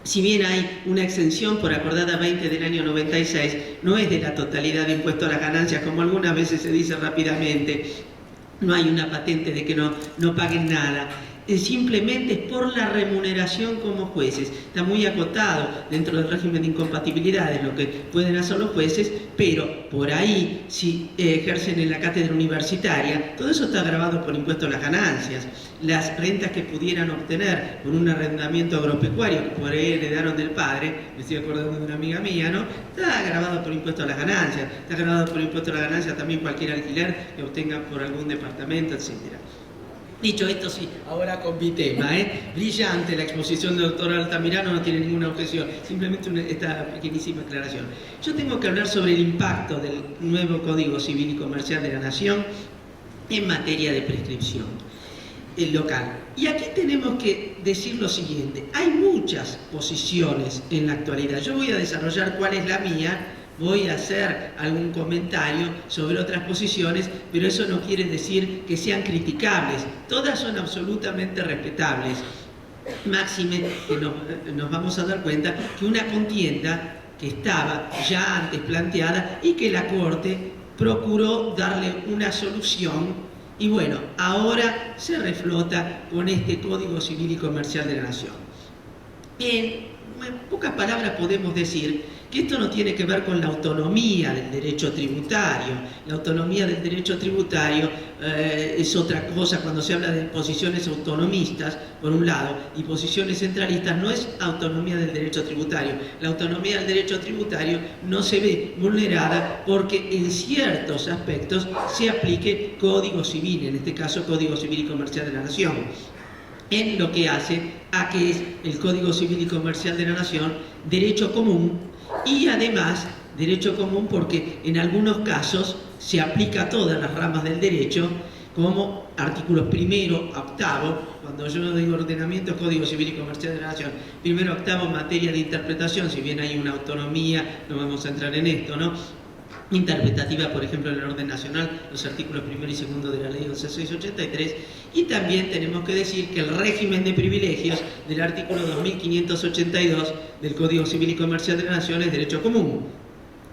Si bien hay una exención por acordada 20 del año 96, no es de la totalidad de impuesto a las ganancias, como algunas veces se dice rápidamente. No hay una patente de que no paguen nada. Simplemente es por la remuneración como jueces. Está muy acotado dentro del régimen de incompatibilidades lo que pueden hacer los jueces, pero por ahí, si ejercen en la cátedra universitaria, todo eso está grabado por impuesto a las ganancias. Las rentas que pudieran obtener por un arrendamiento agropecuario que por ahí heredaron del padre, me estoy acordando de una amiga mía, ¿no? Está grabado por impuesto a las ganancias. Está grabado por impuesto a las ganancias también cualquier alquiler que obtengan por algún departamento, etcétera. Dicho esto, sí, ahora con mi tema, brillante la exposición del doctor Altamirano, no tiene ninguna objeción, simplemente esta pequeñísima aclaración. Yo tengo que hablar sobre el impacto del nuevo Código Civil y Comercial de la Nación en materia de prescripción local. Y aquí tenemos que decir lo siguiente: hay muchas posiciones en la actualidad. Yo voy a desarrollar cuál es la mía. Voy a hacer algún comentario sobre otras posiciones, pero eso no quiere decir que sean criticables. Todas son absolutamente respetables. Máxime que nos vamos a dar cuenta que una contienda que estaba ya antes planteada y que la Corte procuró darle una solución, y bueno, ahora se reflota con este Código Civil y Comercial de la Nación. En pocas palabras podemos decir que esto no tiene que ver con la autonomía del derecho tributario. La autonomía del derecho tributario es otra cosa. Cuando se habla de posiciones autonomistas, por un lado, y posiciones centralistas, no es autonomía del derecho tributario. La autonomía del derecho tributario no se ve vulnerada porque en ciertos aspectos se aplique Código Civil, en este caso Código Civil y Comercial de la Nación, en lo que hace a que es el Código Civil y Comercial de la Nación derecho común. Y además, derecho común porque en algunos casos se aplica a todas las ramas del derecho, como artículos primero a octavo. Cuando yo digo ordenamiento, Código Civil y Comercial de la Nación, primero a octavo en materia de interpretación, si bien hay una autonomía, no vamos a entrar en esto, ¿no? Interpretativa, por ejemplo, en el orden nacional, los artículos primero y segundo de la ley 11.683, y también tenemos que decir que el régimen de privilegios del artículo 2582 del Código Civil y Comercial de la Nación es derecho común.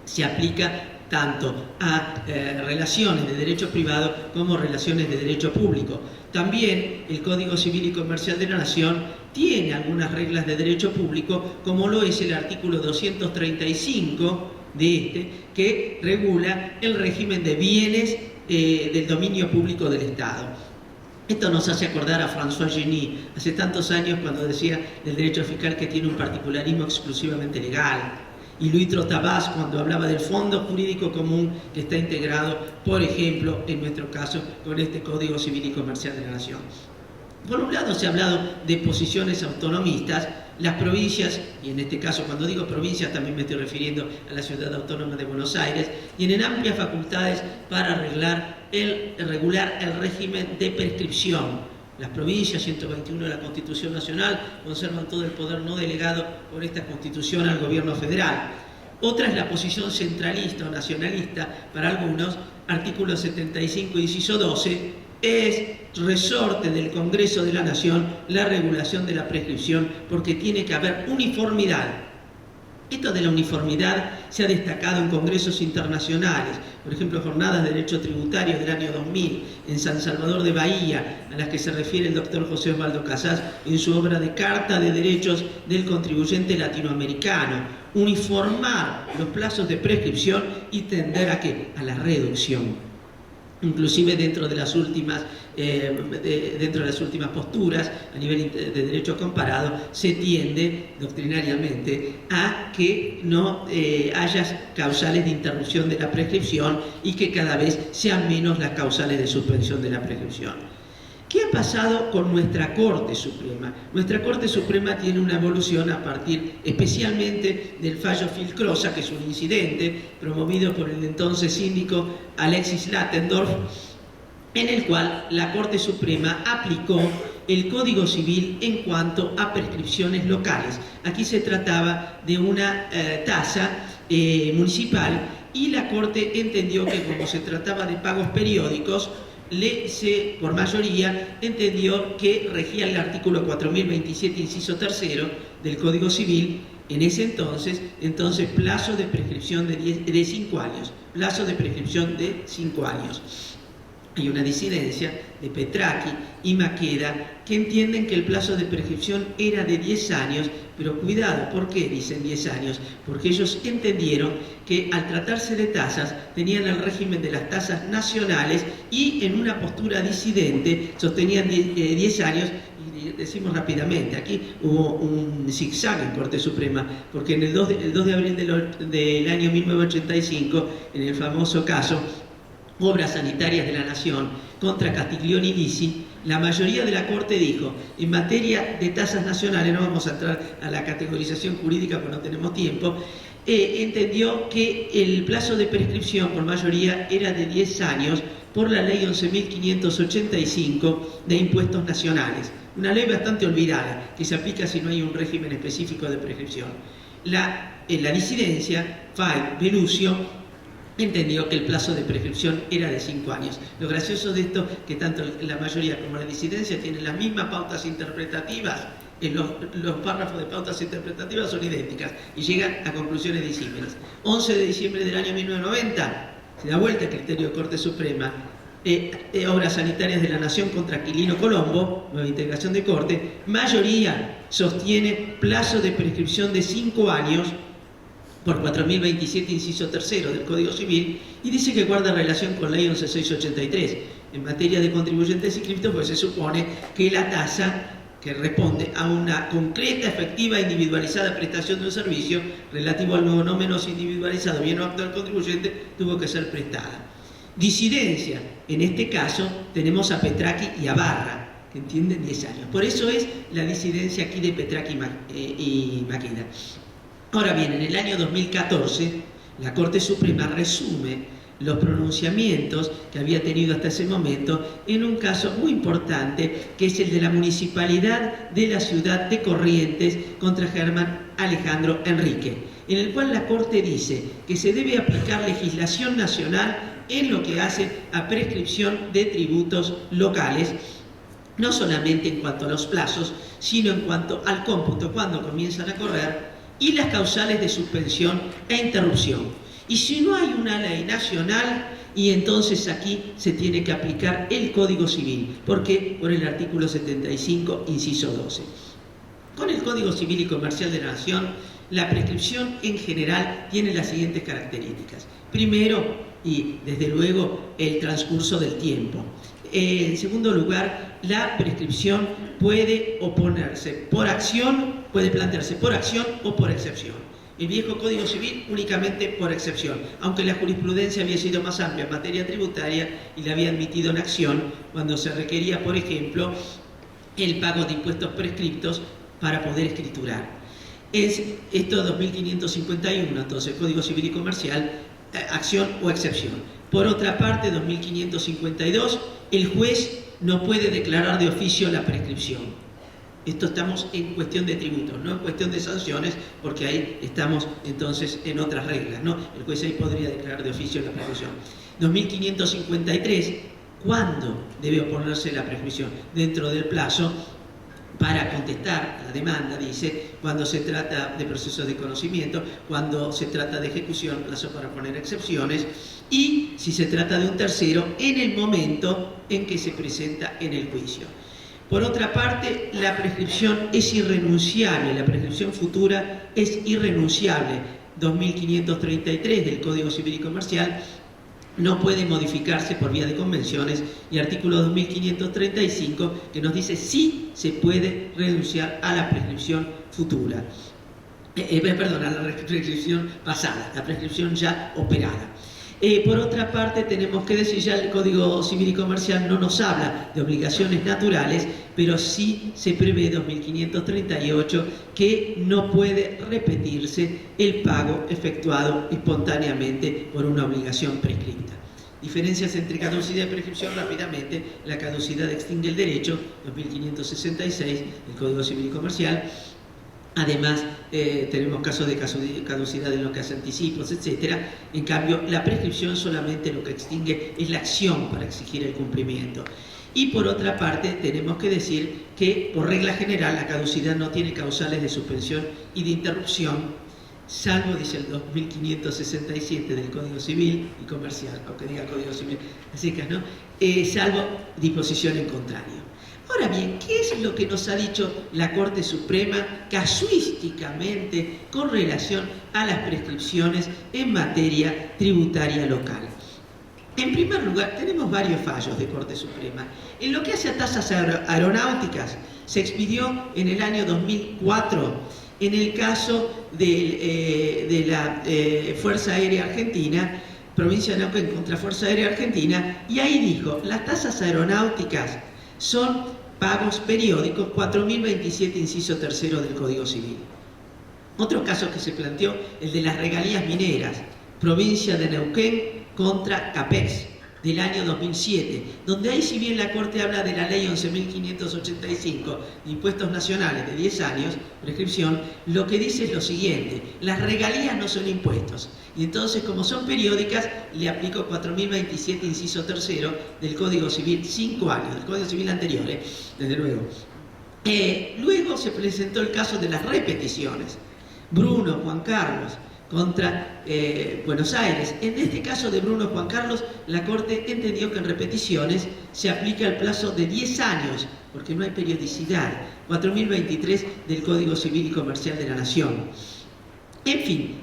Se aplica tanto a relaciones de derecho privado como relaciones de derecho público. También el Código Civil y Comercial de la Nación tiene algunas reglas de derecho público, como lo es el artículo 235 de que regula el régimen de bienes del dominio público del Estado. Esto nos hace acordar a François Genis, hace tantos años, cuando decía del derecho fiscal que tiene un particularismo exclusivamente legal, y Louis Trothabas cuando hablaba del fondo jurídico común que está integrado, por ejemplo, en nuestro caso, con este Código Civil y Comercial de la Nación. Por un lado se ha hablado de posiciones autonomistas. Las provincias, y en este caso cuando digo provincias también me estoy refiriendo a la Ciudad Autónoma de Buenos Aires, tienen amplias facultades para regular el régimen de prescripción. Las provincias, 121 de la Constitución Nacional, conservan todo el poder no delegado por esta Constitución al gobierno federal. Otra es la posición centralista o nacionalista para algunos, artículo 75, inciso 12, es resorte del Congreso de la Nación la regulación de la prescripción, porque tiene que haber uniformidad Esto de la uniformidad se ha destacado en congresos internacionales, por ejemplo, jornadas de derecho tributario del año 2000 en San Salvador de Bahía, a las que se refiere el doctor José Osvaldo Casas en su obra de Carta de Derechos del Contribuyente Latinoamericano. Uniformar los plazos de prescripción y tender ¿a qué? A la reducción. Inclusive dentro de las últimas posturas a nivel de derecho comparado se tiende doctrinariamente a que no haya causales de interrupción de la prescripción y que cada vez sean menos las causales de suspensión de la prescripción. ¿Qué ha pasado con nuestra Corte Suprema? Nuestra Corte Suprema tiene una evolución a partir especialmente del fallo Filcrosa, que es un incidente promovido por el entonces síndico Alexis Latendorf, en el cual la Corte Suprema aplicó el Código Civil en cuanto a prescripciones locales. Aquí se trataba de una tasa municipal y la Corte entendió que como se trataba de pagos periódicos, por mayoría entendió que regía el artículo 4027, inciso tercero del Código Civil, en ese entonces plazo de prescripción de 5 años, plazo de prescripción de 5 años. Hay una disidencia de Petracchi y Maqueda que entienden que el plazo de prescripción era de 10 años, pero cuidado, ¿por qué dicen 10 años? Porque ellos entendieron que al tratarse de tasas tenían el régimen de las tasas nacionales y en una postura disidente sostenían 10 años. Y decimos rápidamente, aquí hubo un zigzag en Corte Suprema, porque en el 2 de abril del año 1985, en el famoso caso Obras Sanitarias de la Nación contra Castiglioni Lisi, la mayoría de la Corte dijo, en materia de tasas nacionales, no vamos a entrar a la categorización jurídica porque no tenemos tiempo, entendió que el plazo de prescripción por mayoría era de 10 años por la ley 11.585 de impuestos nacionales, una ley bastante olvidada, que se aplica si no hay un régimen específico de prescripción. En la disidencia, Fay, Belucio, entendió que el plazo de prescripción era de 5 años. Lo gracioso de esto es que tanto la mayoría como la disidencia tienen las mismas pautas interpretativas, los párrafos de pautas interpretativas son idénticas y llegan a conclusiones disímiles. 11 de diciembre del año 1990, se da vuelta el criterio de Corte Suprema, Obras Sanitarias de la Nación contra Aquilino Colombo, nueva integración de Corte, mayoría sostiene plazo de prescripción de 5 años por 4027, inciso tercero del Código Civil, y dice que guarda relación con la ley 11683. En materia de contribuyentes inscriptos, pues se supone que la tasa que responde a una concreta, efectiva e individualizada prestación de un servicio relativo al nuevo no menos individualizado bien o acto del contribuyente tuvo que ser prestada. Disidencia, en este caso tenemos a Petracchi y a Barra, que entienden 10 años. Por eso es la disidencia aquí de Petracchi y Maqueda. Ahora bien, en el año 2014, la Corte Suprema resume los pronunciamientos que había tenido hasta ese momento en un caso muy importante, que es el de la Municipalidad de la Ciudad de Corrientes contra Germán Alejandro Enrique, en el cual la Corte dice que se debe aplicar legislación nacional en lo que hace a prescripción de tributos locales, no solamente en cuanto a los plazos, sino en cuanto al cómputo cuando comienzan a correr y las causales de suspensión e interrupción. Y si no hay una ley nacional, y entonces aquí se tiene que aplicar el Código Civil. ¿Por qué? Por el artículo 75, inciso 12. Con el Código Civil y Comercial de la Nación, la prescripción en general tiene las siguientes características. Primero, y desde luego, el transcurso del tiempo. En segundo lugar, la prescripción puede oponerse por acción, puede plantearse por acción o por excepción. El viejo Código Civil únicamente por excepción, aunque la jurisprudencia había sido más amplia en materia tributaria y la había admitido en acción cuando se requería, por ejemplo, el pago de impuestos prescriptos para poder escriturar. Es esto 2551, entonces Código Civil y Comercial, acción o excepción. Por otra parte, 2552, el juez no puede declarar de oficio la prescripción. Esto estamos en cuestión de tributos, no en cuestión de sanciones, porque ahí estamos entonces en otras reglas, ¿no? El juez ahí podría declarar de oficio la prescripción. 2553, ¿cuándo debe oponerse la prescripción? Dentro del plazo para contestar a la demanda, dice, cuando se trata de procesos de conocimiento, cuando se trata de ejecución, plazo para poner excepciones, y si se trata de un tercero, en el momento en que se presenta en el juicio. Por otra parte, la prescripción es irrenunciable, la prescripción futura es irrenunciable. 2533 del Código Civil y Comercial no puede modificarse por vía de convenciones, y artículo 2535 que nos dice si se puede renunciar a la prescripción futura, perdón, a la prescripción pasada, la prescripción ya operada. Por otra parte, tenemos que decir, ya el Código Civil y Comercial no nos habla de obligaciones naturales, pero sí se prevé 2538 que no puede repetirse el pago efectuado espontáneamente por una obligación prescripta. Diferencias entre caducidad y prescripción rápidamente. La caducidad extingue el derecho, 2566 del Código Civil y Comercial. Además, tenemos casos de caducidad en lo que hace anticipos, etc. En cambio, la prescripción solamente lo que extingue es la acción para exigir el cumplimiento. Y por otra parte, tenemos que decir que, por regla general, la caducidad no tiene causales de suspensión y de interrupción, salvo, dice el 2567 del Código Civil y Comercial, aunque diga Código Civil, así que no, salvo disposición en contrario. Ahora bien, ¿qué es lo que nos ha dicho la Corte Suprema casuísticamente con relación a las prescripciones en materia tributaria local? En primer lugar, tenemos varios fallos de Corte Suprema. En lo que hace a tasas aeronáuticas, se expidió en el año 2004 en el caso de la Fuerza Aérea Argentina, provincia de Neuquén contra Fuerza Aérea Argentina, y ahí dijo, las tasas aeronáuticas son pagos periódicos, 4027 inciso tercero del Código Civil. Otro caso que se planteó, el de las regalías mineras, provincia de Neuquén contra CAPEX, del año 2007, donde ahí, si bien la Corte habla de la ley 11.585 de impuestos nacionales de 10 años, prescripción, lo que dice es lo siguiente: las regalías no son impuestos, y entonces, como son periódicas, le aplico 4.027 inciso tercero del Código Civil, 5 años, del Código Civil anterior, desde luego. Luego se presentó el caso de las repeticiones, Bruno, Juan Carlos, contra Buenos Aires. En este caso de Bruno Juan Carlos, la Corte entendió que en repeticiones se aplica el plazo de 10 años, porque no hay periodicidad, 4023 del Código Civil y Comercial de la Nación. En fin,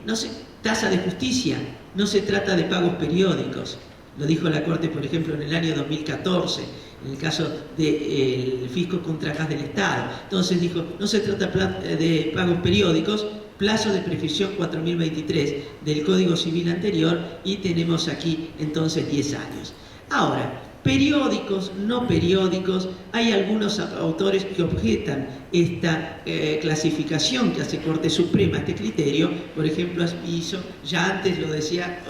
tasa de justicia, no se trata de pagos periódicos. Lo dijo la Corte, por ejemplo, en el año 2014, en el caso del fisco contra Gas del Estado. Entonces dijo, no se trata de pagos periódicos, plazo de prescripción 4023 del Código Civil anterior, y tenemos aquí entonces 10 años. Ahora, periódicos, no periódicos, hay algunos autores que objetan esta clasificación que hace Corte Suprema, este criterio. Por ejemplo, Aspiso, ya antes lo decía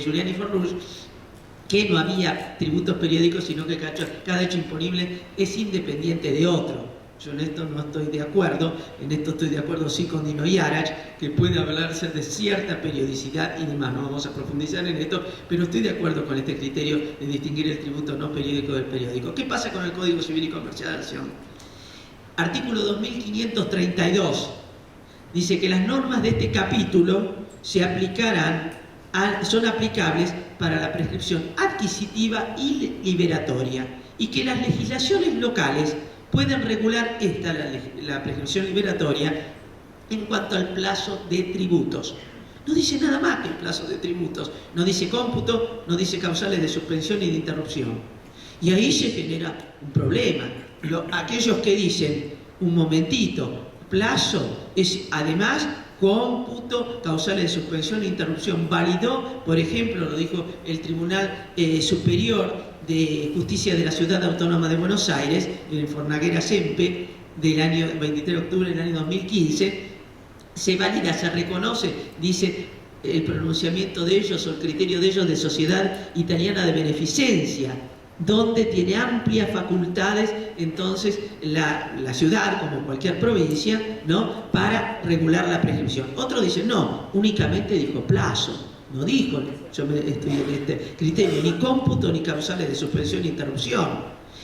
Giuliani Forrush, que no había tributos periódicos, sino que cada hecho imponible es independiente de otro. Yo en esto no estoy de acuerdo, en esto estoy de acuerdo sí con Dino Yarach, que puede hablarse de cierta periodicidad y demás, no vamos a profundizar en esto, pero estoy de acuerdo con este criterio de distinguir el tributo no periódico del periódico. ¿Qué pasa con el Código Civil y Comercial de la Nación? Artículo 2532 dice que las normas de este capítulo son aplicables para la prescripción adquisitiva y liberatoria, y que las legislaciones locales pueden regular la prescripción liberatoria en cuanto al plazo de tributos. No dice nada más que el plazo de tributos, no dice cómputo, no dice causales de suspensión y de interrupción. Y ahí se genera un problema. Aquellos que dicen, un momentito, plazo es además cómputo, causales de suspensión e interrupción. Validó, por ejemplo, lo dijo el Tribunal Superior de Justicia de la Ciudad Autónoma de Buenos Aires, en Fornaguera Sempe, del año 23 de octubre del año 2015, se valida, se reconoce, dice, el pronunciamiento de ellos o el criterio de ellos de Sociedad Italiana de Beneficencia, donde tiene amplias facultades entonces la ciudad, como cualquier provincia, ¿no?, para regular la prescripción. Otro dice, no, únicamente dijo plazo. No dijo, yo estoy en este criterio, ni cómputo ni causales de suspensión e interrupción.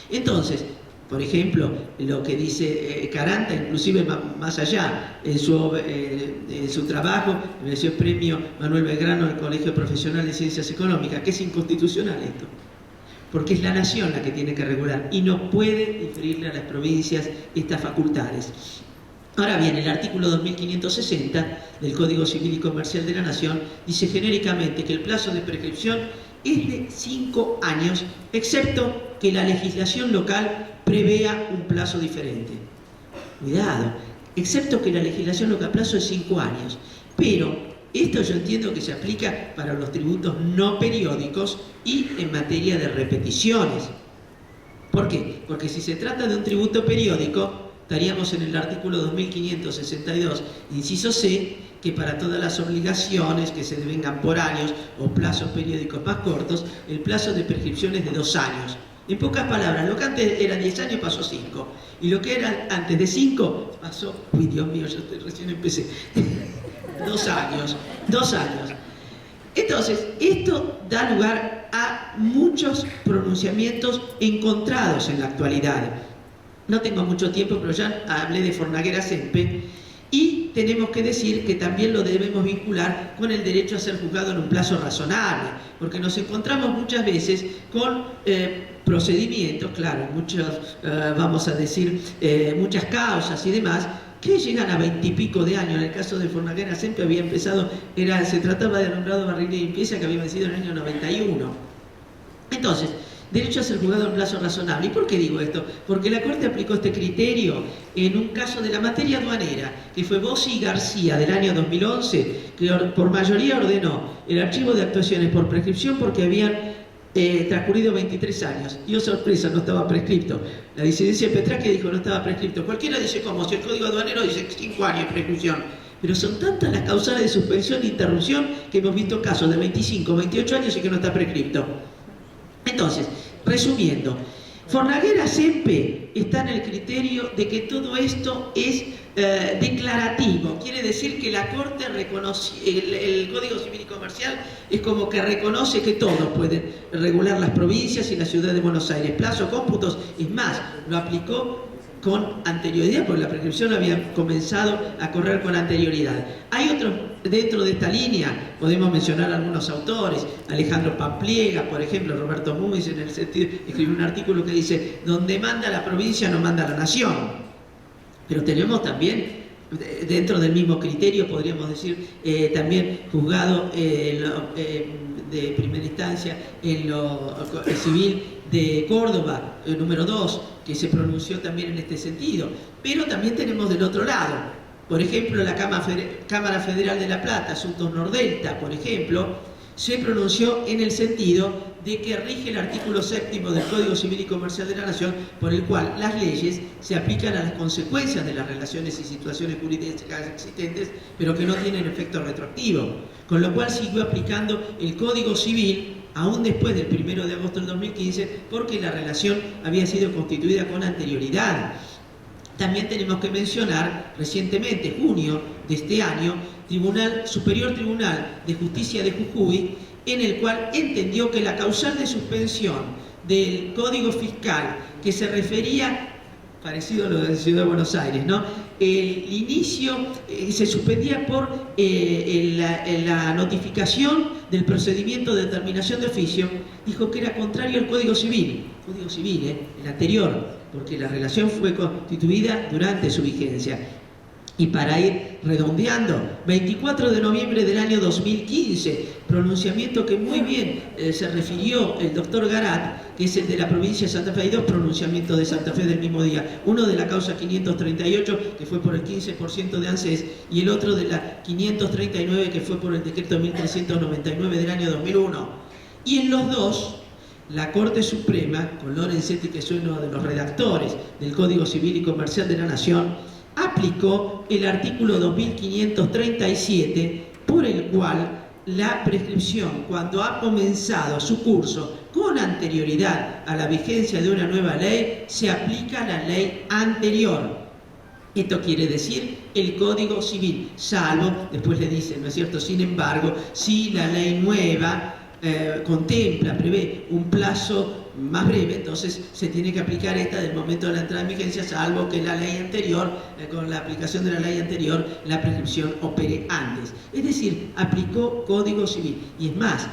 Entonces, Por ejemplo, lo que dice Caranta, inclusive más allá, en su trabajo, mereció el premio Manuel Belgrano del Colegio Profesional de Ciencias Económicas, que es inconstitucional esto, porque es la nación la que tiene que regular y no puede diferirle a las provincias estas facultades. Ahora bien, el artículo 2560 del Código Civil y Comercial de la Nación dice genéricamente que el plazo de prescripción es de 5 años, excepto que la legislación local prevea un plazo diferente. Cuidado, excepto que la legislación local plazo es 5 años. Pero esto yo entiendo que se aplica para los tributos no periódicos y en materia de repeticiones. ¿Por qué? Porque si se trata de un tributo periódico, estaríamos en el artículo 2562, inciso C, que para todas las obligaciones que se devengan por años o plazos periódicos más cortos, el plazo de prescripción es de 2 años. En pocas palabras, lo que antes era 10 años pasó 5. Y lo que era antes de 5 pasó, uy Dios mío, yo recién empecé, 2 años. Entonces, esto da lugar a muchos pronunciamientos encontrados en la actualidad. No tengo mucho tiempo, pero ya hablé de Fornaguera Sempe, y tenemos que decir que también lo debemos vincular con el derecho a ser juzgado en un plazo razonable, porque nos encontramos muchas veces con procedimientos, claro, vamos a decir, muchas causas y demás, que llegan a 20 y pico de años. En el caso de Fornaguera Sempe había empezado, se trataba de nombrado barril de limpieza que había vencido en el año 91. Entonces, derecho a ser juzgado en plazo razonable. ¿Y por qué digo esto? Porque la Corte aplicó este criterio en un caso de la materia aduanera, que fue Bossi y García del año 2011, que por mayoría ordenó el archivo de actuaciones por prescripción porque habían transcurrido 23 años. Y oh sorpresa, no estaba prescripto. La disidencia de Petrasque dijo no estaba prescripto. Cualquiera dice ¿cómo? Si el Código Aduanero dice 5 años de prescripción. Pero son tantas las causales de suspensión e interrupción que hemos visto casos de 25, 28 años y que no está prescripto. Entonces, resumiendo, Fornaguera Sempe está en el criterio de que todo esto es declarativo. Quiere decir que la Corte reconoce, el Código Civil y Comercial es como que reconoce que todos pueden regular las provincias y la ciudad de Buenos Aires. Plazo, cómputos, es más, lo aplicó con anterioridad, porque la prescripción había comenzado a correr con anterioridad. Hay otros dentro de esta línea, podemos mencionar algunos autores, Alejandro Pampliega, por ejemplo, Roberto Mújiz, en el sentido, escribió un artículo que dice, donde manda la provincia no manda la nación. Pero tenemos también, dentro del mismo criterio, podríamos decir, también juzgado de primera instancia en lo civil de Córdoba, número 2, que se pronunció también en este sentido. Pero también tenemos del otro lado, por ejemplo, la Cámara Federal de La Plata, Asuntos Nordelta, por ejemplo, se pronunció en el sentido de que rige el artículo 7º del Código Civil y Comercial de la Nación, por el cual las leyes se aplican a las consecuencias de las relaciones y situaciones jurídicas existentes, pero que no tienen efecto retroactivo. Con lo cual siguió aplicando el Código Civil aún después del 1 de agosto del 2015, porque la relación había sido constituida con anterioridad. También tenemos que mencionar, recientemente, junio de este año, Superior Tribunal de Justicia de Jujuy, en el cual entendió que la causal de suspensión del Código Fiscal, que se refería, parecido a lo de la Ciudad de Buenos Aires, ¿no? El inicio se suspendía por la notificación del procedimiento de determinación de oficio, dijo que era contrario al Código Civil, el anterior, porque la relación fue constituida durante su vigencia. Y para ir redondeando, 24 de noviembre del año 2015, pronunciamiento que muy bien se refirió el doctor Garat, que es el de la provincia de Santa Fe. Hay 2 pronunciamientos de Santa Fe del mismo día, uno de la causa 538, que fue por el 15% de ANSES, y el otro de la 539, que fue por el decreto 1399 del año 2001. Y en los 2, la Corte Suprema, con Lorenzetti, que es uno de los redactores del Código Civil y Comercial de la Nación, aplicó el artículo 2537, por el cual la prescripción, cuando ha comenzado su curso con anterioridad a la vigencia de una nueva ley, se aplica a la ley anterior. Esto quiere decir el Código Civil, salvo, después le dicen, ¿no es cierto?, sin embargo, si la ley nueva prevé un plazo más breve, entonces se tiene que aplicar esta del momento de la entrada en vigencia, salvo que la ley anterior, con la aplicación de la ley anterior, la prescripción opere antes. Es decir, aplicó Código Civil. Y es más,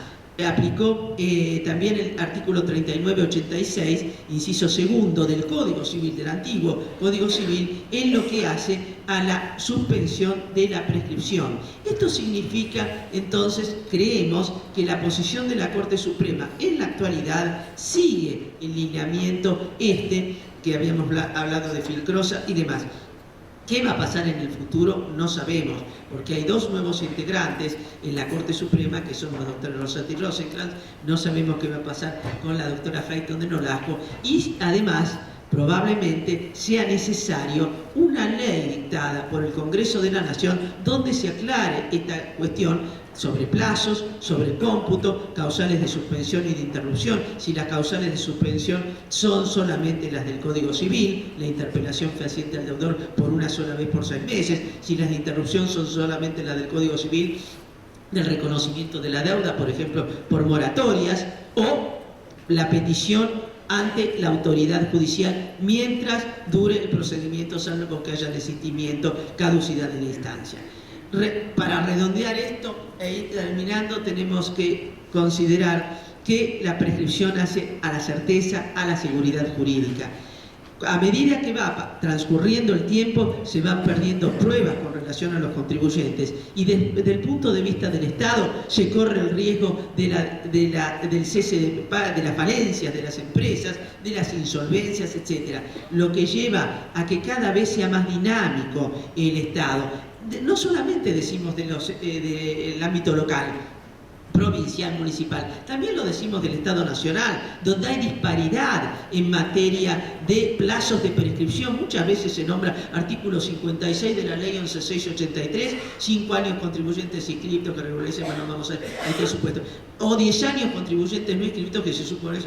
aplicó también el artículo 3986, inciso segundo del Código Civil, del antiguo Código Civil, en lo que hace a la suspensión de la prescripción. Esto significa, entonces, creemos que la posición de la Corte Suprema en la actualidad sigue el lineamiento que habíamos hablado de Filcrosa y demás. ¿Qué va a pasar en el futuro? No sabemos, porque hay dos nuevos integrantes en la Corte Suprema, que son los doctores Rosati y Rosenkrantz. No sabemos qué va a pasar con la doctora Freyton de Nolasco, y además probablemente sea necesario una ley dictada por el Congreso de la Nación donde se aclare esta cuestión sobre plazos, sobre cómputo, causales de suspensión y de interrupción. Si las causales de suspensión son solamente las del Código Civil, la interpelación fehaciente al deudor por una sola vez por 6 meses, si las de interrupción son solamente las del Código Civil, del reconocimiento de la deuda, por ejemplo, por moratorias, o la petición ante la autoridad judicial mientras dure el procedimiento, salvo que haya desistimiento, caducidad de la instancia. Para redondear esto e ir terminando, tenemos que considerar que la prescripción hace a la certeza, a la seguridad jurídica. A medida que va transcurriendo el tiempo, se van perdiendo pruebas con relación a los contribuyentes, y desde el punto de vista del Estado se corre el riesgo del cese de las falencias de las empresas, de las insolvencias, etc. Lo que lleva a que cada vez sea más dinámico el Estado. No solamente decimos del ámbito local, provincial, municipal, también lo decimos del Estado Nacional, donde hay disparidad en materia de plazos de prescripción. Muchas veces se nombra artículo 56 de la ley 11683, 5 años contribuyentes inscriptos que regularicen, bueno, vamos a ver, hay que supuesto, o 10 años contribuyentes no inscriptos que se supone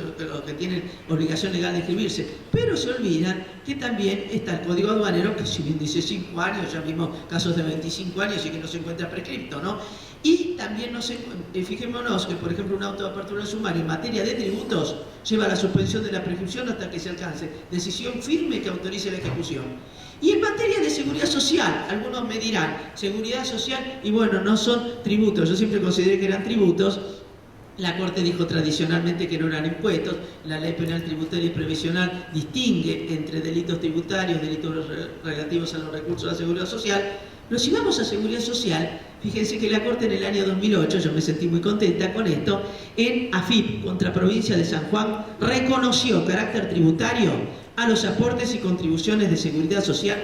que tienen obligación legal de inscribirse, pero se olvidan que también está el Código Aduanero, que si bien dice 5 años, ya vimos casos de 25 años y que no se encuentra prescripto, ¿no? Y también fijémonos que, por ejemplo, un auto de apertura sumaria en materia de tributos lleva a la suspensión de la prescripción hasta que se alcance decisión firme que autorice la ejecución. Y en materia de seguridad social, algunos me dirán, seguridad social, y bueno, no son tributos, yo siempre consideré que eran tributos. La Corte dijo tradicionalmente que no eran impuestos. La Ley Penal Tributaria y Previsional distingue entre delitos tributarios, delitos relativos a los recursos de la seguridad social. Pero si vamos a seguridad social, fíjense que la Corte en el año 2008, yo me sentí muy contenta con esto, en AFIP contra Provincia de San Juan, reconoció carácter tributario a los aportes y contribuciones de seguridad social,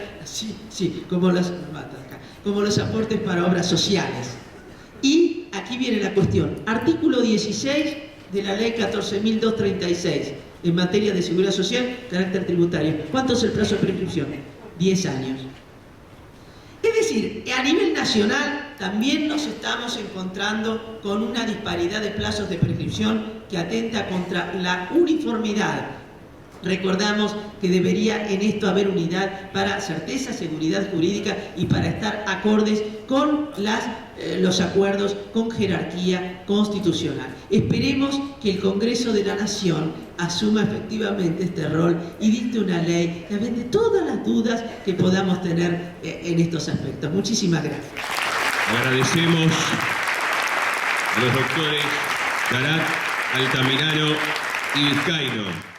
como los aportes para obras sociales. Y aquí viene la cuestión. Artículo 16 de la Ley 14.236, en materia de seguridad social, carácter tributario. ¿Cuánto es el plazo de prescripción? 10 años. Es decir, a nivel nacional también nos estamos encontrando con una disparidad de plazos de prescripción que atenta contra la uniformidad. Recordamos que debería en esto haber unidad para certeza, seguridad jurídica y para estar acordes con los acuerdos con jerarquía constitucional. Esperemos que el Congreso de la Nación asuma efectivamente este rol y dicte una ley que avende todas las dudas que podamos tener en estos aspectos. Muchísimas gracias. Agradecemos a los doctores Garat, Altamirano y Vizcaíno.